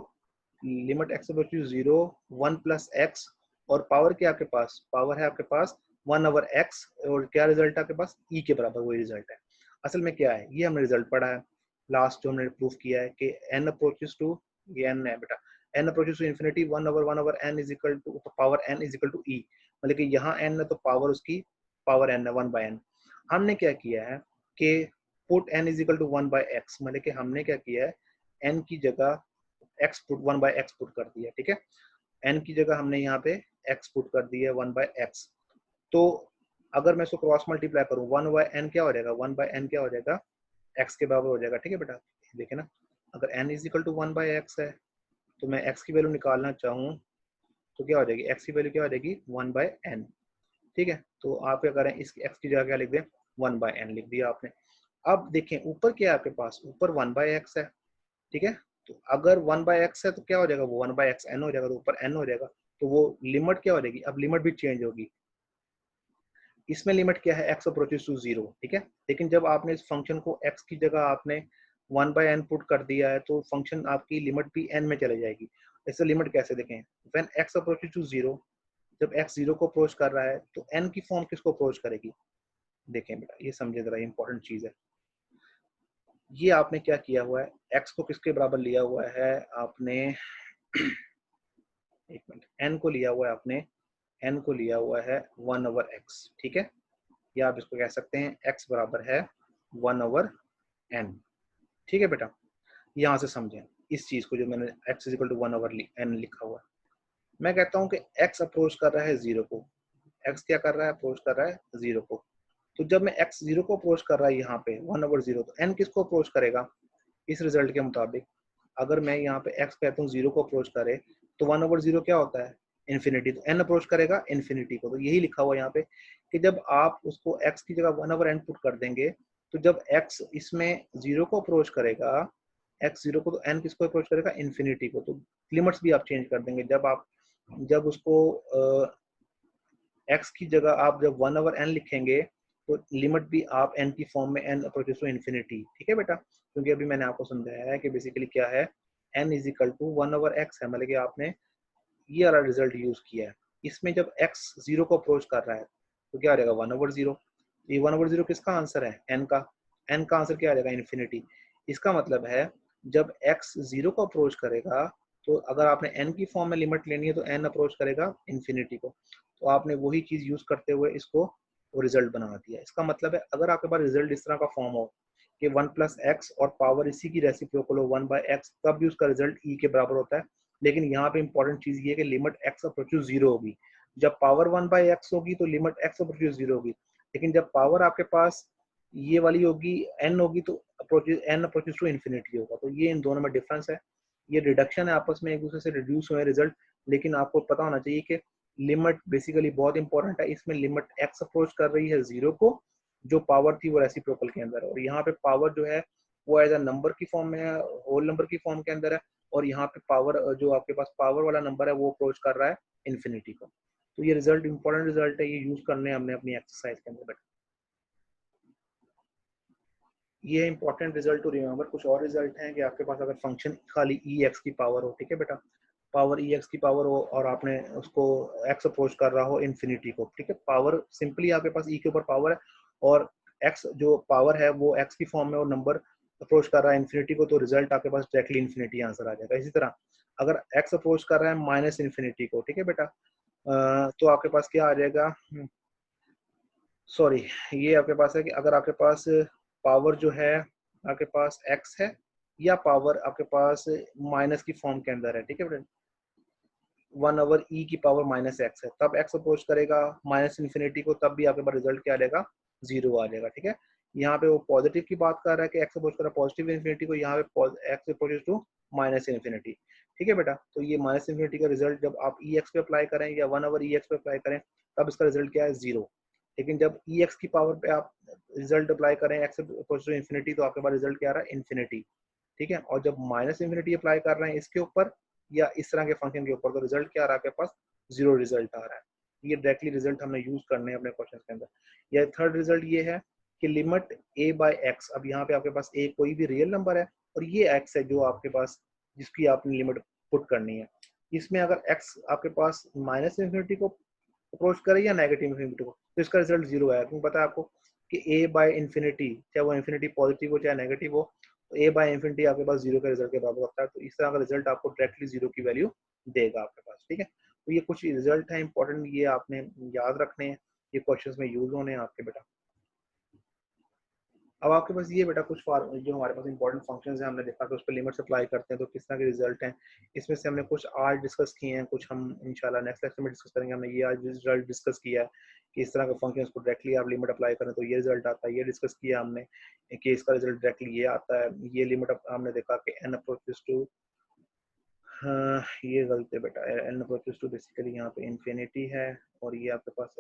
limit x approaches to 0 1 + x और पावर क्या आपके पास, पावर है आपके पास 1/x और क्या रिजल्ट है आपके पास e के बराबर, वही रिजल्ट है। असल में क्या है, ये हमने रिजल्ट पढ़ा है लास्ट जो हमने प्रूफ किया है कि n अप्रोचेस टू, ये n है बेटा, n approaches to infinity 1/1/n is equal to power n is equal to e। मतलब कि यहाँ n है तो पावर उसकी पावर n है 1/n। हमने क्या किया है कि put n is equal to 1/x, मतलब कि हमने क्या किया है n की जगह x पुट 1/x पुट कर दिया, ठीक है, n की जगह हमने यहाँ पे x पुट कर दिया 1/x। तो अगर मैं इसको क्रॉस मल्टीप्लाई करूँ 1/n क्या हो जाएगा, 1/n क्या हो जाएगा x के बराबर हो जाएगा, ठीक है बेटा। देखिए ना, अगर n is equal to 1/x है तो मैं x की वैल्यू निकालना चाहूँ तो क्या हो जाएगी, x की वैल्यू क्या हो जाएगी 1/n, ठीक है। तो आप क्या करें, इस x की जगह क्या लिख दें 1/n लिख दिया आपने। अब देखें ऊपर क्या है आपके पास, ऊपर 1/x है, ठीक है। तो अगर 1/x है तो क्या हो जाएगा, वो 1/xn हो जाएगा, तो ऊपर n हो जाएगा। तो वो लिमिट क्या हो जाएगी, अब लिमिट भी चेंज होगी। इसमें लिमिट क्या है, x अप्रोचेस टू 0, ठीक है। लेकिन जब आपने इस फंक्शन को x की जगह आपने 1/n पुट कर दिया है तो फंक्शन आपकी लिमिट भी n में चले जाएगी। इससे लिमिट कैसे देखें, व्हेन x अप्रोचेस टू 0 जब x 0 को अप्रोच कर रहा है तो n की फॉर्म किसको अप्रोच करेगी? देखें बेटा, ये समझे जरा, इंपॉर्टेंट चीज है। ये आपने क्या किया हुआ है, x को किसके बराबर लिया हुआ है आपने, एक मिनट, n को लिया हुआ है आपने, n को लिया हुआ है 1/x, ठीक है। या आप इसको कह सकते हैं x बराबर है 1/n, ठीक है बेटा। यहाँ से समझें इस चीज को, जो मैंने x is equal to 1/n लिखा हुआ है। मैं कहता हूँ कि x अप्रोच कर रहा है 0 को, x क्या कर रहा है, अप्रोच कर रहा है 0 को। तो जब मैं x 0 को अप्रोच कर रहा है यहाँ पे 1/0, तो n किसको अप्रोच करेगा? इस रिजल्ट के मुताबिक अगर मैं यहाँ पे x कहता हूँ 0 को अप्रोच करे तो 1/0 क्या होता है, इन्फिनिटी। तो n अप्रोच करेगा इन्फिनिटी को। तो यही लिखा हुआ है यहाँ पे कि जब आप उसको x की जगह 1/n पुट कर देंगे, तो जब x इसमें 0 को अप्रोच करेगा, x 0 को, तो n किसको अप्रोच करेगा, इन्फिनिटी को। तो लिमिट्स भी आप चेंज कर देंगे। जब उसको x की जगह आप जब 1/n लिखेंगे तो लिमिट भी आप n की फॉर्म में n अप्रोचेस टू इन्फिनिटी, ठीक है बेटा। क्योंकि अभी मैंने आपको समझाया है कि बेसिकली क्या है, n is equal to 1/x है, मतलब कि आपने ये वाला रिजल्ट यूज किया है। इसमें जब x 0 को अप्रोच कर रहा है तो क्या आ जाएगा, 1/0। ये 1/0 किसका आंसर है, n का। n का आंसर क्या आ जाएगा, इन्फिनिटी। इसका मतलब है जब x 0 को अप्रोच करेगा, तो अगर आपने n की फॉर्म में लिमिट लेनी है तो n अप्रोच करेगा इन्फिनिटी को। तो आपने वही चीज यूज करते हुए इसको रिजल्ट बना दिया। इसका मतलब है अगर आपके पास रिजल्ट इस तरह का फॉर्म हो कि 1+x और पावर इसी की रेसिप्रोकल हो 1/x, तब भी उसका रिजल्ट e के बराबर होता है। लेकिन यहाँ पे इंपॉर्टेंट चीज ये है कि लिमिट x अप्रोचेस 0 होगी। जब पावर 1/x होगी तो लिमिट x अप्रोचेस 0 होगी। लेकिन जब पावर आपके पास ये वाली होगी, n होगी, तो approaches n approaches to infinity होगा। तो ये इन दोनों में डिफरेंस है। ये रिडक्शन है, आपस में एक दूसरे से रिड्यूस हुए रिजल्ट। लेकिन आपको पता होना चाहिए कि लिमिट बेसिकली बहुत इंपॉर्टेंट है। इसमें लिमिट x अप्रोच कर रही है 0 को, जो पावर थी वो रेसिप्रोकल के अंदर है, और यहाँ पे पावर जो है वो एज अ नंबर की फॉर्म में है, होल नंबर की फॉर्म के अंदर है। और यहाँ पे पावर, जो आपके पास पावर वाला नंबर है, वो अप्रोच कर रहा है इन्फिनिटी को। तो ये रिजल्ट इंपॉर्टेंट रिजल्ट है, ये यूज करने हमने अपनी एक्सरसाइज के अंदर। ये इंपॉर्टेंट रिजल्ट टू रिमेंबर। कुछ और रिजल्ट हैं कि आपके पास अगर फंक्शन खाली ई एक्स की पावर हो, ठीक है बेटा, पावर ई एक्स की पावर हो और आपने उसको एक्स अप्रोच कर रहा हो इन्फिनिटी को, ठीक है। पावर सिंपली आपके पास ई के ऊपर पावर है और एक्स जो पावर है वो एक्स की फॉर्म में और नंबर अप्रोच कर रहा है इन्फिनिटी को, तो रिजल्ट आपके पास डायरेक्टली इन्फिनिटी आंसर आ जाएगा। इसी तरह अगर एक्स अप्रोच कर रहा है माइनस इन्फिनिटी को, ठीक है बेटा, तो आपके पास क्या आ जाएगा, सॉरी, ये आपके पास है कि अगर आपके पास पावर जो है आपके पास x है, या पावर आपके पास माइनस की फॉर्म के अंदर है, ठीक है बेटा, 1/e की पावर -x है, तब x अप्रोच करेगा माइनस इन्फिनिटी को, तब भी आपके पास रिजल्ट क्या आ जाएगा, 0 आ जाएगा, ठीक है। यहाँ पे वो पॉजिटिव की बात कर रहा है कि x अप्रोच कर रहा है पॉजिटिव इन्फिनिटी को, यहाँ पे x approaches to minus infinity, ठीक है बेटा। तो ये माइनस इन्फिनिटी का रिजल्ट जब आप ex पे अप्लाई करें या 1/ex पे अप्लाई करें, तब इसका रिजल्ट क्या है, 0। लेकिन जब ex की पावर पे आप रिजल्ट अप्लाई करें x अप्रोच टू इन्फिनिटी, तो आपके पास रिजल्ट क्या आ रहा है, इन्फिनिटी, ठीक है। और जब माइनस इन्फिनिटी अप्लाई कर रहे हैं इसके ऊपर या इस तरह के फंक्शन के ऊपर, तो रिजल्ट क्या आ रहा है, आपके पास 0 रिजल्ट आ रहा है। ये डायरेक्टली रिजल्ट हमने यूज करने हैं अपने क्वेश्चन के अंदर। या थर्ड रिजल्ट ये है कि लिमिट a/x, अब यहाँ पे आपके पास a कोई भी रियल नंबर है और ये x है जो आपके पास, जिसकी आपने लिमिट पुट करनी है। इसमें अगर x आपके पास माइनस इन्फिनिटी को अप्रोच करे या नेगेटिव इन्फिनिटी को, तो इसका रिजल्ट 0 आया। क्योंकि पता है आपको कि a/इन्फिनिटी, चाहे वो इन्फिनिटी पॉजिटिव हो चाहे नेगेटिव हो, तो a/इन्फिनिटी आपके पास 0 के रिजल्ट के बराबर होता है। तो इस तरह का रिजल्ट आपको डायरेक्टली 0 की वैल्यू देगा आपके पास, ठीक है। तो ये कुछ रिजल्ट है इंपॉर्टेंट, ये आपने याद रखने हैं, ये क्वेश्चंस में यूज होने हैं आपके बेटा। अब आपके पास ये बेटा कुछ जो हमारे पास इंपॉर्टेंट फंक्शंस हैं, हमने देखा कि उस पर लिमिट्स अप्लाई करते हैं तो किस तरह के रिजल्ट हैं। इसमें से हमने कुछ आज डिस्कस किए हैं, कुछ हम इंशाल्लाह नेक्स्ट लेक्चर में डिस्कस करेंगे। हमने ये आज रिजल्ट डिस्कस किया है कि इस तरह के फंक्शंस को डायरेक्टली आप लिमिट अप्लाई करें तो ये रिजल्ट आता है। ये डिस्कस किया हमने कि इसका रिजल्ट डायरेक्टली ये आता है। ये लिमिट हमने देखा कि n अप्रोचेस टू, हाँ ये गलत है बेटा, n अप्रोचेस टू बेसिकली यहाँ पे इन्फिनिटी है, और ये आपके पास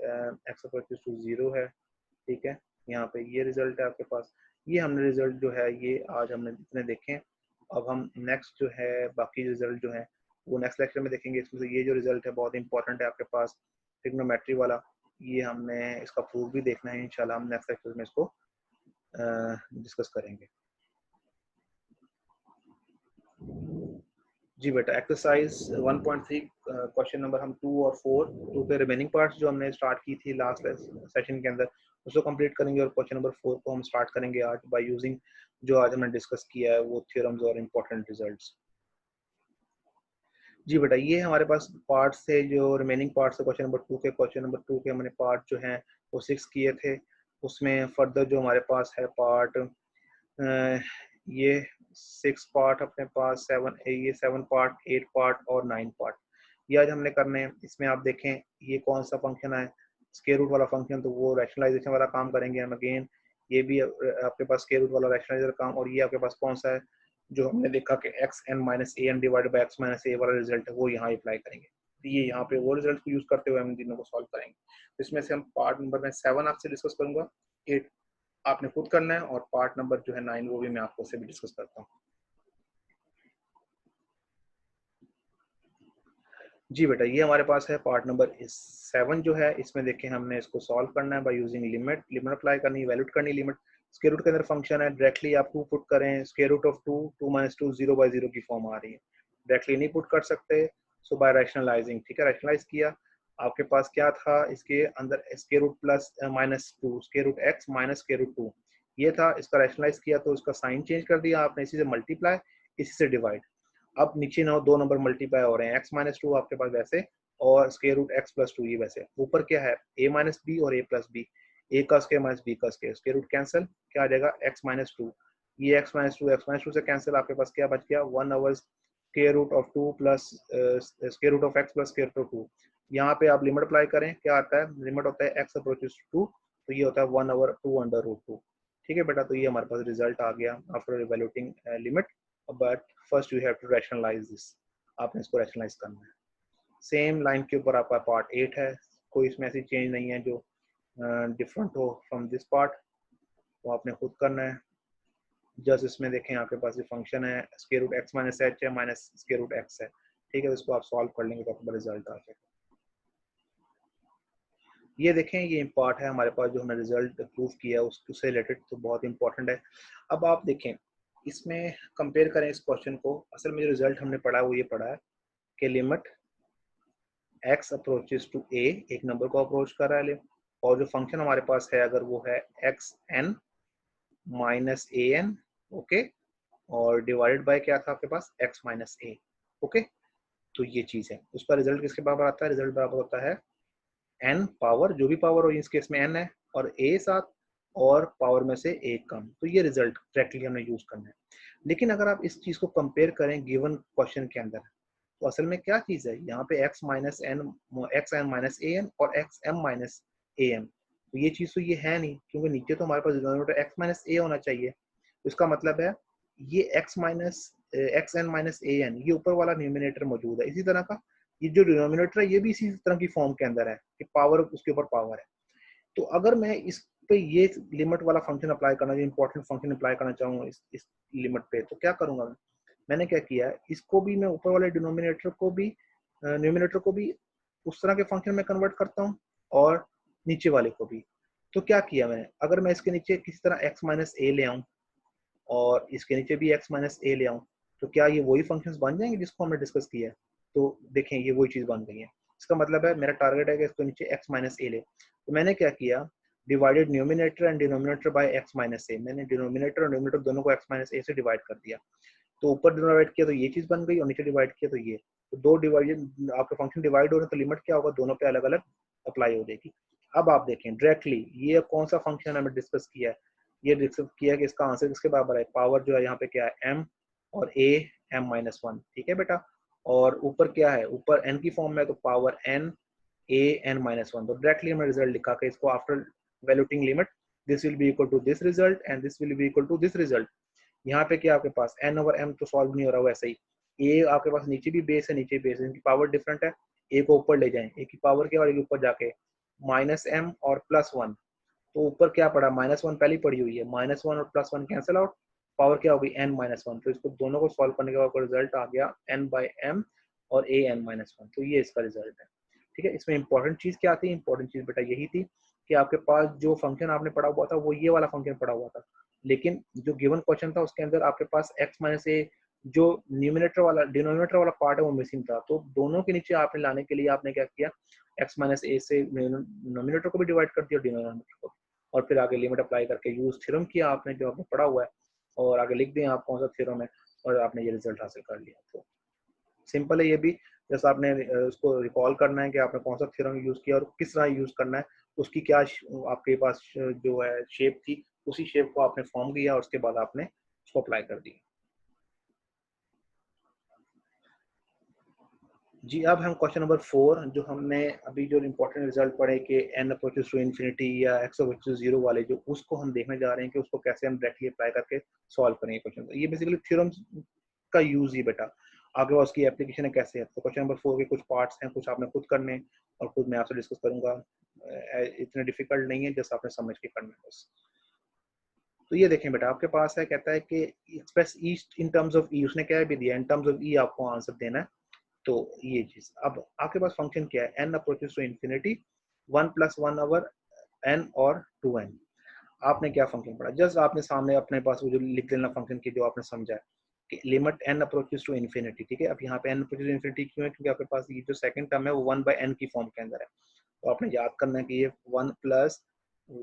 x अप्रोचेस टू 0 है, ठीक है। यहाँ पे ये रिजल्ट है आपके पास। ये हमने रिजल्ट जो है ये आज हमने इतने देखे हैं। अब हम नेक्स्ट जो है बाकी रिजल्ट जो है वो नेक्स्ट लेक्चर में देखेंगे। इसमें से ये जो रिजल्ट है बहुत इंपॉर्टेंट है आपके पास, ट्रिग्नोमेट्री वाला, ये हमने इसका प्रूफ भी देखना है। इंशाल्लाह हम नेक्स्ट लेक्चर में इसको डिस्कस करेंगे। जी बेटा, एक्सरसाइज 1.3 क्वेश्चन नंबर हम 2 और 4 2 के रिमेनिंग पार्ट्स जो हमने स्टार्ट की थी लास्ट सेशन के अंदर उसको कंप्लीट करेंगे और क्वेश्चन नंबर 4 को हम स्टार्ट करेंगे आज बाय यूजिंग जो आज हमने डिस्कस किया है वो थ्योरम्स और इम्पोर्टेंट रिजल्ट्स। जी बेटा, ये हमारे पास पार्ट्स थे जो रिमेनिंग पार्ट्स थे क्वेश्चन नंबर 2 के। क्वेश्चन नंबर 2 के हमने पार्ट जो हैं वो 6 किए थे। उसमें फर्दर जो हमारे पास है पार्ट ये 6 पार्ट अपने पास 7 ये 7 पार्ट 8 पार्ट और 9 पार्ट ये आज हमने करने हैं। इसमें आप देखें ये कौन सा फंक्शन है, स्क्वायर रूट वाला फंक्शन, तो वो रैशनलाइजेशन वाला काम करेंगे हम अगेन। ये भी आपके पास स्क्वायर रूट वाला रैशनलाइजर काम, और ये आपके पास कौन सा है जो हमने देखा कि x n minus a n divide by x minus a वाला रिजल्ट है वो यहाँ अप्लाई करेंगे। तो ये यहाँ पे वो रिजल्ट को यूज करते हुए हम तीनों को सॉल्व करेंगे। तो इसमें से हम पार्ट नंबर में 7 आपसे डिस्कस करूंगा, 8 आपने खुद करना है, और पार्ट नंबर जो है 9 वो भी मैं आपको से भी डिस्कस करता हूँ। जी बेटा, ये हमारे पास है पार्ट नंबर 7 जो है। इसमें देखें हमने इसको सॉल्व करना है by using limit. Limit apply करनी, वैल्यूट करनी लिमिट। स्क्वायर रूट के अंदर फंक्शन है, डायरेक्टली आप 2 पुट करें, स्क्वायर रूट ऑफ 2 2 माइनस 2 0/0 की फॉर्म आ रही है, डायरेक्टली नहीं पुट कर सकते। सो बाय रैशनलाइजिंग, ठीक है, रैशनलाइज किया। आपके पास क्या था इसके अंदर, square root plus minus 2 square root x minus square root 2 ये था। इसका रैशनलाइज किया तो इसका साइन चेंज कर दिया आपने, इसी से मल्टीप्लाई इसी से डिवाइड। अब नीचे ना 2 नंबर मल्टीप्लाई हो रहे हैं, x माइनस 2 आपके पास वैसे और स्क्वायर रूट एक्स प्लस 2 ये वैसे। ऊपर क्या है a माइनस बी और a प्लस बी, a का स्क्वायर माइनस b का स्क्वायर, स्क्वायर रूट कैंसिल, क्या आ जाएगा x माइनस 2। ये x माइनस 2 से कैंसिल, आपके पास क्या बच गया 1 over square root of 2 plus square root of x plus square root of 2। यहाँ पे आप लिमिट अप्लाई करें, क्या आता है, लिमिट होता है x अप्रोचेस 2 तो ये होता है 1 ओवर 2 अंडर रूट 2। ठीक है बेटा, तो ये हमारे पास रिजल्ट आ गया after evaluating limit. But first you have to rationalise this, आपने इसको रैशनलाइज करना है। सेम लाइन के ऊपर आपका पार्ट 8 है, कोई इसमें ऐसी चेंज नहीं है जो डिफरेंट हो फ्रॉम दिस पार्ट, तो आपने खुद करना है। जस्ट इसमें देखें आपके पास ये फंक्शन है square root x minus h है माइनस स्क्वायर रूट एक्स है, ठीक है, तो इसको आप सॉल्व कर लेंगे तो आपका रिजल्ट आ जाएगा। ये देखें ये पार्ट है हमारे पास जो हमने रिजल्ट प्रूव किया उससे रिलेटेड, तो बहुत इंपॉर्टेंट है। अब आप देखें इसमें कंपेयर करें इस क्वेश्चन को। असल में जो रिजल्ट हमने पढ़ा है वो ये पढ़ा है कि limit x approaches to a, एक नंबर को अप्रोच कर रहा है, और जो फंक्शन हमारे पास है अगर वो है x n minus a N, okay, और डिवाइडेड बाय क्या था आपके पास x माइनस ए, ओके। तो ये चीज है, उसका रिजल्ट किसके बराबर आता है, रिजल्ट बराबर होता है n पावर, जो भी पावर हो इस केस में n है, और a साथ और पावर में से एक कम। तो ये रिजल्ट डायरेक्टली हमने यूज करना है। लेकिन अगर आप इस चीज को कंपेयर करें गिवन क्वेश्चन के अंदर, तो असल में क्या चीज है यहाँ पे x minus n, x n minus a n और x m minus a m, तो ये चीज तो ये है नहीं, क्योंकि नीचे तो हमारे पास डिनोमिनेटर x माइनस ए होना चाहिए। तो इसका मतलब है ये x minus x n minus a n ये ऊपर वाला न्यूमिनेटर मौजूद है। इसी तरह का ये जो डिनोमिनेटर है ये भी इसी तरह की फॉर्म के अंदर है कि पावर उसके ऊपर पावर है। तो अगर मैं इस पे ये लिमिट वाला फंक्शन अप्लाई करना, जो इंपॉर्टेंट फंक्शन अप्लाई करना चाहूंगा इस लिमिट पे, तो क्या करूंगा मैंने क्या किया, इसको भी मैं ऊपर वाले डिनोमिनेटर को भी न्यूमिनेटर को भी उस तरह के फंक्शन में कन्वर्ट करता हूँ और नीचे वाले को भी। तो क्या किया मैंने, अगर मैं इसके नीचे किसी तरह x माइनस ए ले आऊँ और इसके नीचे भी x माइनस ए ले आऊँ, तो क्या ये वही फंक्शंस बन जाएंगे जिसको हमने डिस्कस किया है। तो देखें ये वही चीज बन गई है। इसका मतलब है मेरा टारगेट है कि इसको नीचे x माइनस ए ले, तो मैंने क्या किया, divided numerator and denominator by x minus a, मैंने डिनोमिनेटर और न्यूमिनेटर दोनों को x माइनस ए से डिवाइड कर दिया। तो ऊपर डिवाइड किया तो ये चीज बन गई और नीचे डिवाइड किया तो ये, तो दो डिवाइड आपके फंक्शन डिवाइड हो रहे हैं, तो लिमिट क्या होगा, दोनों पे अलग अलग अप्लाई हो जाएगी। अब आप देखें डायरेक्टली ये कौन सा फंक्शन हमें डिस्कस किया है, ये डिस्कस किया है कि इसका आंसर किसके बराबर है, पावर जो है यहाँ पे क्या है m और a m माइनस 1, ठीक है बेटा, और ऊपर क्या है, ऊपर n की फॉर्म में तो power n a n minus 1। तो डायरेक्टली हमने रिजल्ट लिखा कि इसको after evaluating limit this will be equal to this result and this will be equal to this result. यहाँ पे क्या आपके पास n ओवर m तो सॉल्व नहीं हो रहा, वैसे ही a आपके पास नीचे भी बेस है, नीचे बेस है, इनकी पावर डिफरेंट है, a को ऊपर ले जाएं, a की पावर क्या और एक ऊपर जाके माइनस m और प्लस 1। तो ऊपर क्या पड़ा, माइनस 1 पहले पड़ी हुई है, माइनस 1 और प्लस 1 कैंसिल आउट, पावर क्या होगी n माइनस 1। तो इसको दोनों को सॉल्व करने के बाद रिजल्ट आ गया n बाई m और a n माइनस 1। तो ये इसका रिजल्ट है, ठीक है। इसमें इंपॉर्टेंट चीज क्या थी, इंपॉर्टेंट चीज बेटा यही थी कि आपके पास जो फंक्शन आपने पढ़ा हुआ था वो ये वाला फंक्शन पढ़ा हुआ था, लेकिन जो गिवन क्वेश्चन था उसके अंदर आपके पास x माइनस ए जो न्यूमिनेटर वाला डिनोमिनेटर वाला पार्ट है वो मिसिंग था, तो दोनों के नीचे आपने लाने के लिए आपने क्या किया, x माइनस ए से नोमिनेटर को भी डिवाइड कर दिया डिनोमिनेटर को, और फिर आगे लिमिट अप्लाई करके यूज थ्योरम किया आपने जो आपने पढ़ा हुआ है, और आगे लिख दिया आप कौन सा थ्योरम है, और आपने ये रिजल्ट हासिल कर लिया। तो सिंपल है ये भी, जैसे आपने उसको रिकॉल करना है कि आपने कौन सा थ्योरम यूज किया और किस तरह यूज करना है, उसकी क्या आपके पास जो है शेप थी, उसी शेप को आपने फॉर्म किया और उसके बाद आपने उसको अप्लाई कर दिया। जी, अब हम क्वेश्चन नंबर 4, जो हमने अभी जो इम्पोर्टेंट रिजल्ट पढ़े कि n अप्रोचेस टू इन्फिनिटी या x अप्रोचेस 0 वाले, जो उसको हम देखने जा रहे हैं कि उसको कैसे हम डायरेक्टली अप्लाई करके सॉल्व करेंगे क्वेश्चन। ये बेसिकली थ्योरम्स का यूज ही बेटा, आगे उसकी एप्लीकेशन है कैसे है। तो क्वेश्चन नंबर 4 के कुछ पार्ट्स हैं, कुछ आपने खुद करने और खुद मैं आपसे डिस्कस करूंगा। इतने डिफिकल्ट नहीं है, जस्ट आपने समझ के करना है बस। तो ये देखें बेटा, आपके पास है, कहता है कि express it in terms of e, उसने क्या भी दिया, इन टर्म्स ऑफ ई आपको आंसर देना है। तो ये चीज, अब आपके पास फंक्शन क्या है, n approaches to infinity 1 + 1 over n और 2n। आपने क्या फंक्शन पढ़ा, जस्ट आपने सामने अपने पास वो जो लिख देना फंक्शन की जो आपने समझा है कि limit n approaches to infinity, ठीक है। अब यहाँ पे n अप्रोचेस टू इन्फिनिटी क्यों है, क्योंकि आपके पास ये जो सेकंड टर्म है वो 1/n की फॉर्म के अंदर है। तो आपने याद करना है कि ये 1 +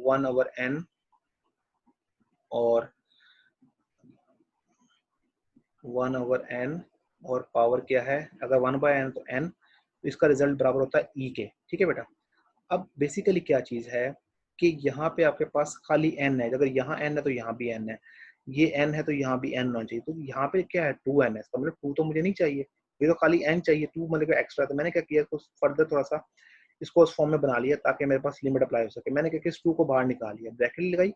1 ओवर n और 1 ओवर n, और पावर क्या है, अगर 1/n तो n, तो इसका रिजल्ट बराबर होता है e के, ठीक है बेटा। अब बेसिकली क्या चीज है कि यहाँ पे आपके पास खाली n है, अगर यहाँ n है तो यहाँ भी n है, ये n है तो यहाँ भी n होना चाहिए। तो यहाँ पे क्या है, 2n है, इसका मतलब 2 तो मुझे नहीं चाहिए, ये तो खाली n चाहिए, 2 मतलब एक्स्ट्रा। तो मैंने क्या किया, इसको फर्दर थोड़ा सा इसको उस फॉर्म में बना लिया ताकि मेरे पास लिमिट अप्लाई हो सके। मैंने क्या किया, इस 2 को बाहर निकाल लिया, ब्रैकेट लगाई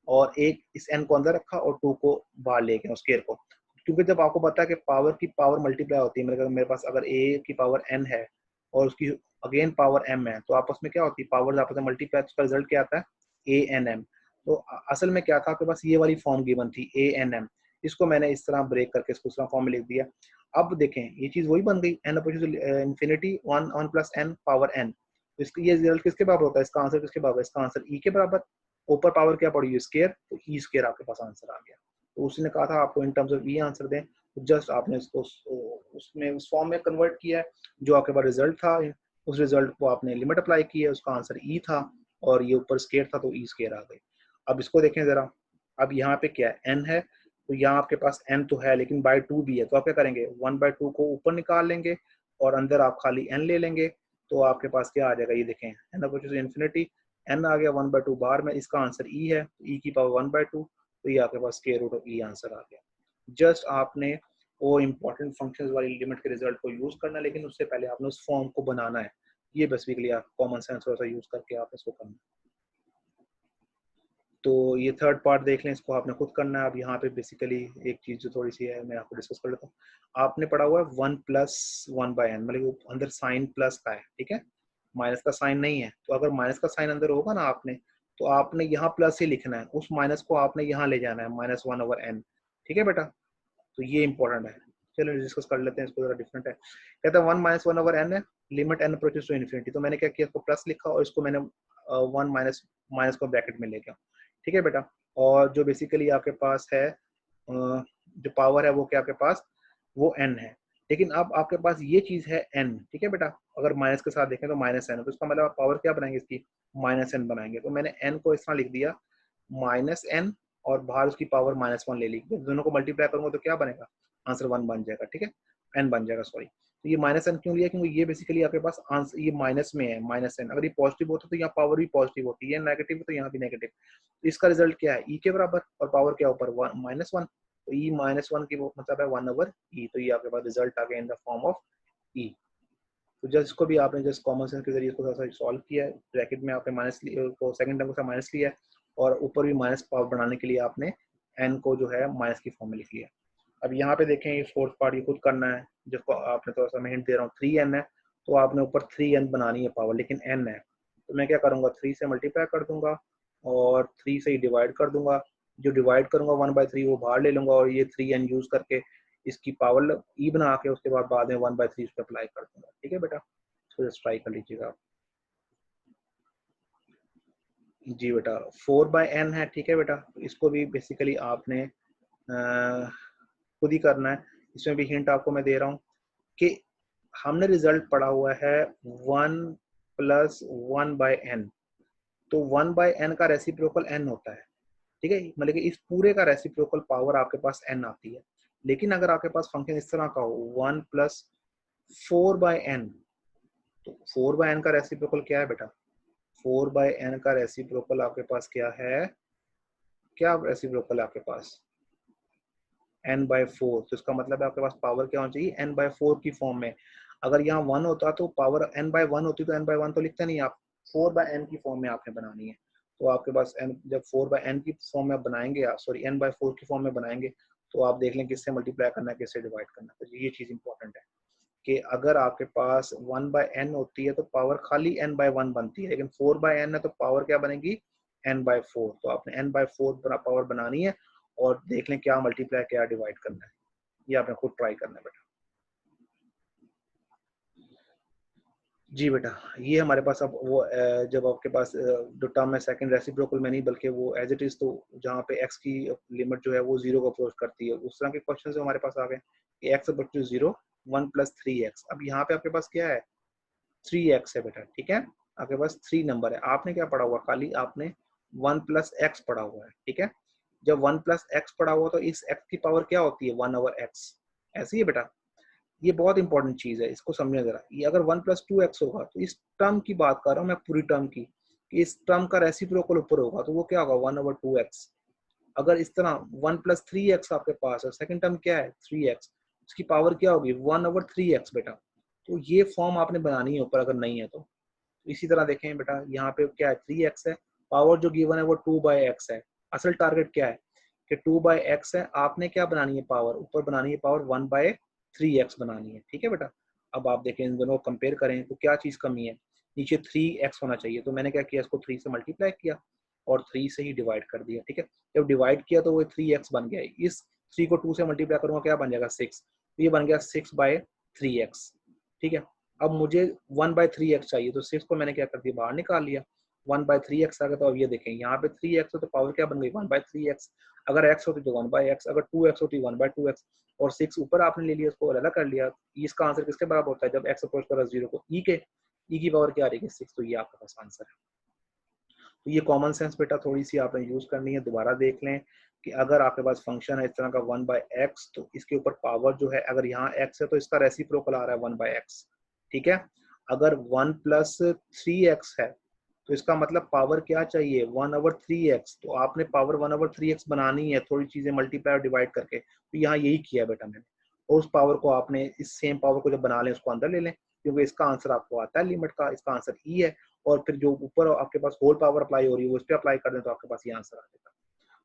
और एक इस n को अंदर रखा और 2 को बाहर ले गया स्केयर को। क्योंकि जब आपको पता है कि पावर की पावर मल्टीप्लाई होती है, मतलब मेरे पास अगर a की पावर n है और उसकी अगेन पावर m है, तो आपस में क्या होती है, पावर आपस में मल्टीप्लाई, उसका रिजल्ट क्या आता है, a n m। तो असल में क्या था, आपके पास ये वाली फॉर्म गिवन थी a n m, इसको मैंने इस तरह ब्रेक करके इसको इस तरह फॉर्म में लिख दिया। अब देखें ये चीज वही बन गई, n infinity 1 + n power n। तो इसका ये रिजल्ट किसके बराबर होता है, इसका आंसर किसके बराबर, इसका आंसर e के बराबर। ऊपर पावर क्या पड़ी है, स्केयर, तो ई स्केयर आपके पास आंसर आ गया। तो उसने कहा था आपको इन टर्म्स ऑफ ई आंसर दें, तो जस्ट आपने इसको उसमें उस फॉर्म में कन्वर्ट किया है जो आपके पास रिजल्ट था, उस रिजल्ट को आपने लिमिट अप्लाई की है, उसका आंसर ई था और ये ऊपर स्केयर था तो ई स्केयर आ गई। अब इसको देखें जरा, अब यहाँ पे क्या है, एन है, तो यहाँ आपके पास एन तो है लेकिन बाय 2 भी है, तो आप क्या करेंगे, 1/2 को ऊपर निकाल लेंगे और अंदर आप खाली एन ले लेंगे, तो आपके पास क्या आ जाएगा, ये देखें एन अप्रोचेस इन्फिनिटी, n आ गया 1/2 बाहर में, इसका आंसर e है, e की पावर 1/2, तो ये आपके पास square root of e answer आ गया। जस्ट आपने वो इंपॉर्टेंट फंक्शंस वाली लिमिट के रिजल्ट को यूज करना है, लेकिन उससे पहले आपने उस फॉर्म को बनाना है। ये बेसिकली आप कॉमन सेंस थोड़ा सा यूज करके आप इसको करना है। तो ये थर्ड पार्ट देख लें, इसको आपने खुद करना है। अब यहाँ पे बेसिकली एक चीज जो थोड़ी सी है मैं आपको डिस्कस कर लेता हूँ। आपने पढ़ा हुआ है 1 + 1/n, मतलब अंदर साइन प्लस का है, ठीक है, माइनस का साइन नहीं है। तो अगर माइनस का साइन अंदर होगा ना आपने, तो आपने यहाँ प्लस ही लिखना है, उस माइनस को आपने यहाँ ले जाना है, -1/n, ठीक है बेटा। तो ये इंपॉर्टेंट है। चलो डिस्कस कर लेते हैं इसको, जरा डिफरेंट है। कहता है 1 - 1/n है, limit n approaches to infinity. तो मैंने क्या किया, इसको प्लस लिखा और इसको मैंने 1 माइनस माइनस को ब्रैकेट में ले गया, ठीक है बेटा। और जो बेसिकली आपके पास है जो पावर है वो क्या आपके पास, वो n है। लेकिन अब आपके पास ये चीज है n, ठीक है बेटा। अगर माइनस के साथ देखें तो -n, तो इसका मतलब आप पावर क्या बनाएंगे इसकी, -n बनाएंगे। तो मैंने n को इस तरह लिख दिया -n और बाहर उसकी पावर -1 ले ली, तो दोनों को मल्टीप्लाई करूंगा तो क्या बनेगा, आंसर 1 बन जाएगा, ठीक है, n बन जाएगा, सॉरी। तो ये -n क्यों लिया, क्योंकि ये बेसिकली आपके पास आंसर ये माइनस में है, -n। अगर ये पॉजिटिव होता तो यहाँ पावर भी पॉजिटिव होती है, नेगेटिव तो यहाँ भी नेगेटिव। तो इसका रिजल्ट क्या है, e के बराबर, और पावर क्या ऊपर, -1, तो e -1 की मतलब है 1/e। तो ये आपके पास रिजल्ट आ गया in the form of e। तो जस्ट इसको भी आपने जस्ट कॉमन सेंस के जरिए इसको थोड़ा सा सॉल्व किया है। ब्रैकेट में आपने माइनस को सेकंड टर्म को माइनस लिया है और ऊपर भी माइनस पावर बनाने के लिए आपने n को जो है माइनस की फॉर्म में लिख लिया। अब यहाँ पे देखें, ये फोर्थ पार्ट ये खुद करना है, जिसको आपने थोड़ा सा मैं हिंट दे रहा हूँ, 3n है, तो आपने ऊपर 3n बनानी है पावर, लेकिन n है, तो मैं क्या करूँगा, 3 से मल्टीप्लाई कर दूंगा और 3 से ही डिवाइड कर दूंगा। जो डिवाइड करूंगा 1/3 वो बाहर ले लूंगा और ये 3n यूज करके इसकी पावर ई बना के उसके बाद में 1/3 पे अप्लाई कर दूंगा, ठीक है बेटा। इसको जस्ट ट्राई कर लीजिएगा आप। जी बेटा 4/n है, ठीक है बेटा। इसको भी बेसिकली आपने खुद ही करना है इसमें भी हिंट आपको मैं दे रहा हूँ कि हमने रिजल्ट पढ़ा हुआ है 1 + 1/n, तो 1/n का रेसिप्रोकल n होता है, ठीक है, मतलब कि इस पूरे का रेसिप्रोकल पावर आपके पास n आती है। लेकिन अगर आपके पास फंक्शन इस तरह का हो 1 + 4/n, तो 4/n का रेसिप्रोकल क्या है बेटा? 4/n का रेसिप्रोकल आपके पास क्या है? क्या रेसिप्रोकल है आपके पास? n/4। तो इसका मतलब है आपके पास पावर क्या होनी चाहिए? n/4 की फॉर्म में। अगर यहाँ 1 होता तो पावर n/1 होती, तो n/1 तो लिखते नहीं आप, 4/n की फॉर्म में आपने बनानी है। तो आपके पास n, जब 4/n की फॉर्म में बनाएंगे आप, सॉरी n/4 की फॉर्म में बनाएंगे, तो आप देख लें किससे मल्टीप्लाई करना है, किससे डिवाइड करना है। तो ये चीज़ इंपॉर्टेंट है कि अगर आपके पास 1/n होती है तो पावर खाली n/1 बनती है, लेकिन 4/n है तो पावर क्या बनेगी? n/4। तो आपने n/4 पावर बनानी है और देख लें क्या मल्टीप्लाई क्या डिवाइड करना है, ये आपने खुद ट्राई करना है बेटा। जी बेटा, ये हमारे पास अब वो जब आपके पास जो टर्म है सेकंड रेसिप्रोकल में नहीं बल्कि वो एज इट इज, तो जहाँ पे x की लिमिट जो है वो 0 को अप्रोच करती है, उस तरह के क्वेश्चन हमारे पास आ गए कि x अप्रोच टू 0, 1 + 3x। अब यहाँ पे आपके पास क्या है? 3x है बेटा, ठीक है, आपके पास 3 नंबर है। आपने क्या पढ़ा हुआ? खाली आपने 1 + x पढ़ा हुआ है, ठीक है। जब 1 + x पढ़ा हुआ तो इस x की पावर क्या होती है? 1/x, ऐसी है बेटा। ये बहुत इंपॉर्टेंट चीज है, इसको समझना जरा। ये अगर 1 + 2x होगा तो इस टर्म की बात कर रहा हूँ मैं, पूरी टर्म की, कि इस टर्म का रेसिप्रोकल ऊपर होगा तो वो क्या होगा? 1/2x। अगर इस तरह 1 + 3x आपके पास है, सेकंड टर्म क्या है? 3x, इसकी पावर क्या होगी? 1/3x बेटा। तो ये फॉर्म आपने बनानी है ऊपर, अगर नहीं है तो। इसी तरह देखें बेटा, यहाँ पे क्या है? 3x है, पावर जो गिवन है वो 2/x है। असल टारगेट क्या है कि 2/x है, आपने क्या बनानी है? पावर ऊपर बनानी है, पावर 1/3x बनानी है, ठीक है बेटा। अब आप देखें, इन दोनों को कंपेयर करें तो क्या चीज़ कमी है? नीचे 3x होना चाहिए, तो मैंने क्या किया? इसको 3 से मल्टीप्लाई किया और 3 से ही डिवाइड कर दिया, ठीक है। जब डिवाइड किया तो वो 3x बन गया। इस 3 को 2 से मल्टीप्लाई करूँगा, क्या बन जाएगा? 6। तो ये बन गया 6/3x, ठीक है। अब मुझे 1/3x चाहिए, तो 6 को मैंने क्या कर दिया? बाहर निकाल लिया। 1/3x आ गया। तो अब ये देखें, यहाँ पे 3x है तो पावर क्या बन गई? 1/3x। अगर x होती तो 1/x, अगर 2x होती 1/2x, और 6 ऊपर आपने ले लिया, उसको अलग कर लिया। इसका आंसर किसके बराबर होता है? जब x अप्रोच कर 0 को, e के, e की पावर क्या आ रही है? 6। तो ये आपका पास आंसर है। तो ये कॉमन सेंस बेटा थोड़ी सी आपने यूज करनी है। दोबारा देख लें कि अगर आपके पास फंक्शन है इस तरह का 1/x, तो इसके ऊपर पावर जो है, अगर यहाँ x है तो इसका रेसिप्रोकल आ रहा है 1/x, ठीक है। अगर 1 + 3x है तो इसका मतलब पावर क्या चाहिए? 1/3x। तो आपने पावर 1/3x बनानी है, थोड़ी चीजें मल्टीप्लाई और डिवाइड करके। तो यहाँ यही किया बेटा मैंने। और उस पावर को आपने, इस सेम पावर को जब बना लें उसको अंदर ले लें, क्योंकि इसका आंसर आपको आता है लिमिट का, इसका आंसर ई है। और फिर जो ऊपर आपके पास होल पावर अप्लाई हो रही है वो इस पर अप्लाई कर दें तो आपके पास ये आंसर आ जाएगा।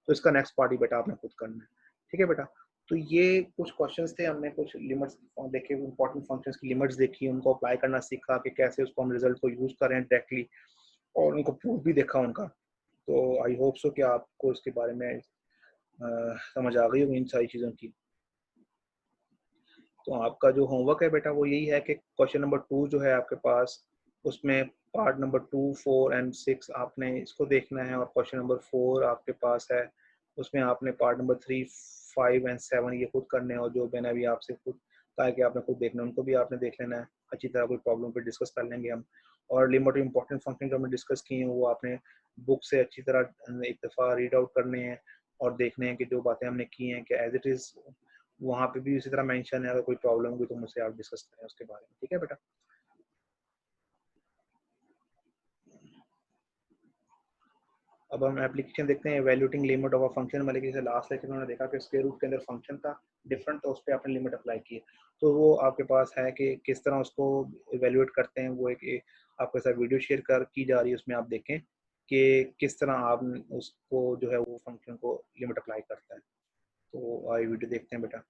तो इसका नेक्स्ट पार्ट ही बेटा आपने खुद करना है, ठीक है बेटा। तो ये कुछ क्वेश्चंस थे, हमने कुछ लिमिट्स देखे, इंपॉर्टेंट फंक्शंस की लिमिट्स देखी, उनको अप्लाई करना सीखा कि कैसे उसको हम रिजल्ट को यूज करें डायरेक्टली, और उनको प्रूफ भी देखा उनका। तो आई होप सो कि आपको इसके बारे में समझ आ गई होगी इन सारी चीज़ों की। तो आपका जो होमवर्क है बेटा वो यही है कि क्वेश्चन नंबर 2 जो है आपके पास, उसमें पार्ट नंबर 2, 4 एंड 6 आपने इसको देखना है, और क्वेश्चन नंबर 4 आपके पास है, उसमें आपने पार्ट नंबर 3, 5 एंड 7 ये खुद करने हैं, और जो मैंने अभी आपसे खुद कहा कि आपने खुद देखना है उनको भी आपने देख लेना है अच्छी तरह। कोई प्रॉब्लम पे डिस्कस कर लेंगे हम। और लिमिट इंपॉर्टेंट फंक्शन जो हमने डिस्कस किए हैं वो आपने बुक से अच्छी तरह एक दफ़ा रीड आउट करने हैं, और देखने हैं कि जो बातें हमने की हैं कि एज इट इज़ वहाँ पे भी उसी तरह मेंशन है। अगर कोई प्रॉब्लम हुई तो मुझसे आप डिस्कस करें उसके बारे में, ठीक है बेटा। अब हम एप्लीकेशन देखते हैं, evaluating limit of a function. मतलब कि जैसे लास्ट लेक्चर में हमने देखा कि स्क्वायर रूट के अंदर फंक्शन था डिफरेंट, तो उस पर आपने लिमिट अप्लाई की है। तो वो आपके पास है कि किस तरह उसको इवैल्यूएट करते हैं, वो एक आपके साथ वीडियो शेयर कर की जा रही है, उसमें आप देखें कि किस तरह आप उसको जो है वो फंक्शन को लिमिट अप्लाई करता है। तो आई वीडियो देखते हैं बेटा।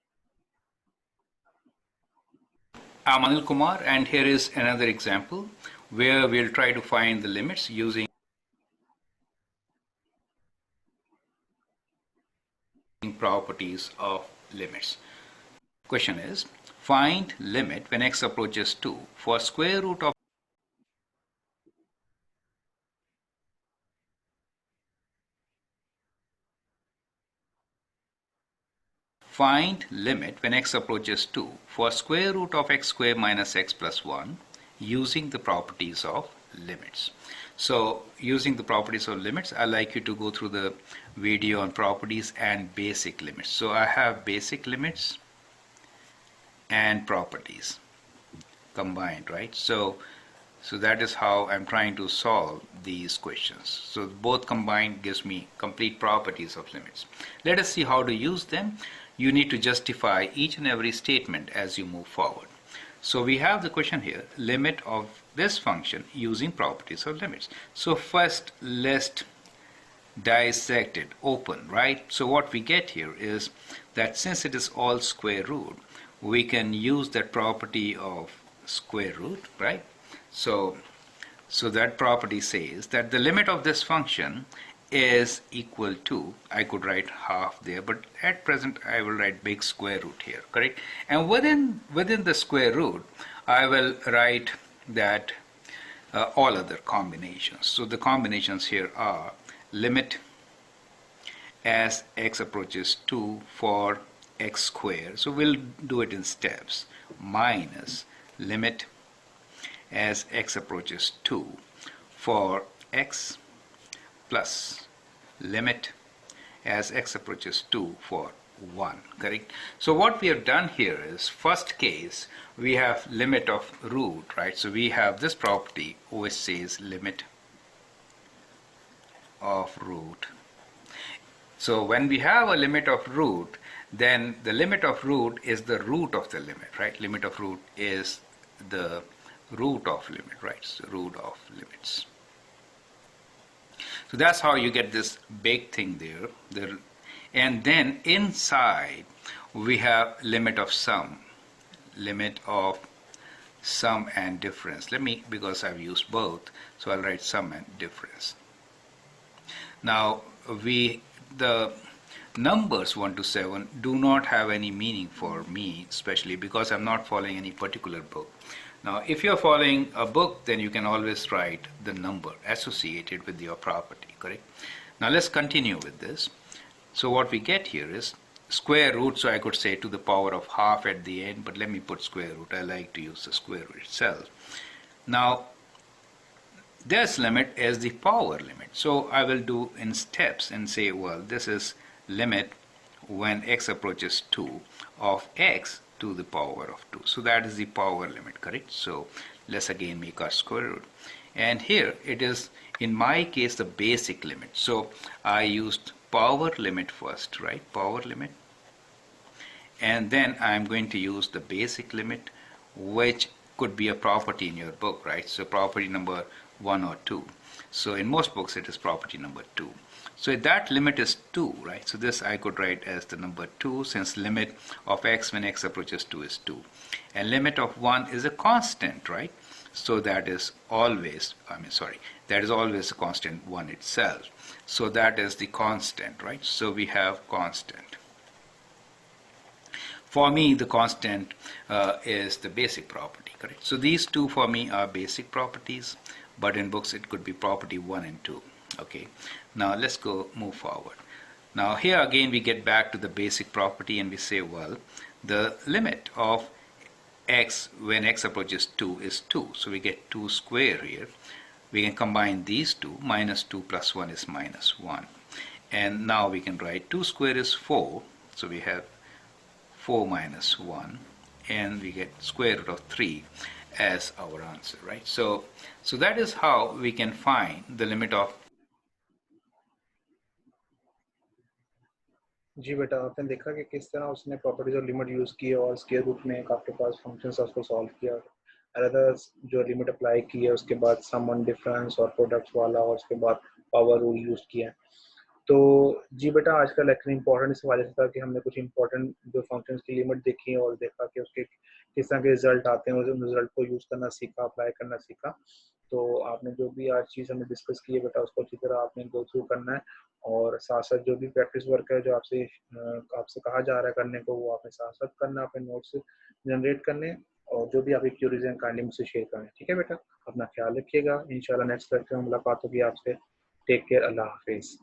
I'm Anil Kumar, and here is another example where we'll try to find the limits using properties of limits. Question is, find limit when x approaches 2 for square root of find limit when x approaches 2 for square root of x square minus x plus 1 using the properties of limits. So using the properties of limits, I like you to go through the video on properties and basic limits. So I have basic limits and properties combined, right? So that is how I'm trying to solve these questions. So both combined gives me complete properties of limits. Let us see how to use them. You need to justify each and every statement as you move forward. So we have the question here, limit of this function using properties of limits. So first let's dissect it open, right? So what we get here is that since it is all square root, we can use that property of square root, right? So that property says that the limit of this function is equal to, I could write half there, but at present I will write big square root here, correct? And within the square root, I will write that all other combinations. So the combinations here are limit as x approaches 2 for x squared. So we'll do it in steps. Minus limit as x approaches 2 for x plus limit as x approaches 2 for 1, correct? So what we have done here is, first case, we have limit of root, right? So we have this property which says limit of root. So when we have a limit of root, then the limit of root is the root of the limit, right? Limit of root is the root of limit, right? So root of limits. So that's how you get this big thing there. And then inside we have limit of sum and difference. Because I've used both, so I'll write sum and difference. Now the numbers 1 to 7 do not have any meaning for me, especially because I'm not following any particular book. Now, if you're following a book, then you can always write the number associated with your property, correct? Now, let's continue with this. So what we get here is square root, so I could say to the power of half at the end, but let me put square root. I like to use the square root itself. Now, this limit is the power limit. So I will do in steps and say, well, this is limit when x approaches 2 of x to the power of 2. So that is the power limit, correct? So let's again make our square root. And here it is, in my case, the basic limit. So I used power limit first, right? Power limit. And then I'm going to use the basic limit, which could be a property in your book, right? So property number 1 or 2. So in most books it is property number 2. So that limit is 2, right? So this I could write as the number 2, since limit of x when x approaches 2 is 2. And limit of 1 is a constant, right? So that is always, that is always a constant 1 itself. So that is the constant, right? So we have constant. For me, the constant is the basic property, correct? So these two for me are basic properties, but in books it could be property 1 and 2. Okay, now let's move forward. Now here again we get back to the basic property and we say, well, the limit of x when x approaches 2 is 2. So we get 2 square here. We can combine these two. Minus 2 plus 1 is minus 1. And now we can write 2 square is 4. So we have 4 minus 1. And we get square root of 3 as our answer, right? So that is how we can find the limit of. जी बेटा, आपने देखा कि किस तरह उसने properties और limit use की और स्क्वायर रूट में एक आपके पास फंक्शंस उसको सॉल्व किया, अदर जो लिमिट अप्लाई की है उसके बाद सम एंड डिफरेंस और प्रोडक्ट्स वाला और उसके बाद पावर रूल यूज किया। तो जी बेटा, आज का लेक्चर इंपॉर्टेंट इस वजह से था कि हमने कुछ इंपॉर्टेंट जो फंक्शंस की लिमिट देखी और देखा कि उसके किस तरह के रिजल्ट आते हैं, उस रिजल्ट को यूज करना सीखा, अप्लाई करना सीखा। तो आपने जो भी आज चीज़ हमने डिस्कस की है बेटा, उसको अच्छी तरह आपने गो थ्रू करना है और साथ साथ जो भी प्रैक्टिस वर्क है जो आपसे कहा जा रहा है करने को, वो आपने साथ साथ करना, अपने नोट्स जनरेट करने और जो भी आपकी क्यूरीज हैं काइंडली मुझसे शेयर करें। ठीक है बेटा, अपना ख्याल रखिएगा। इंशाल्लाह नेक्स्ट लेक्चर में मुलाकात होगी आपसे। टेक केयर, अल्लाह हाफिज़।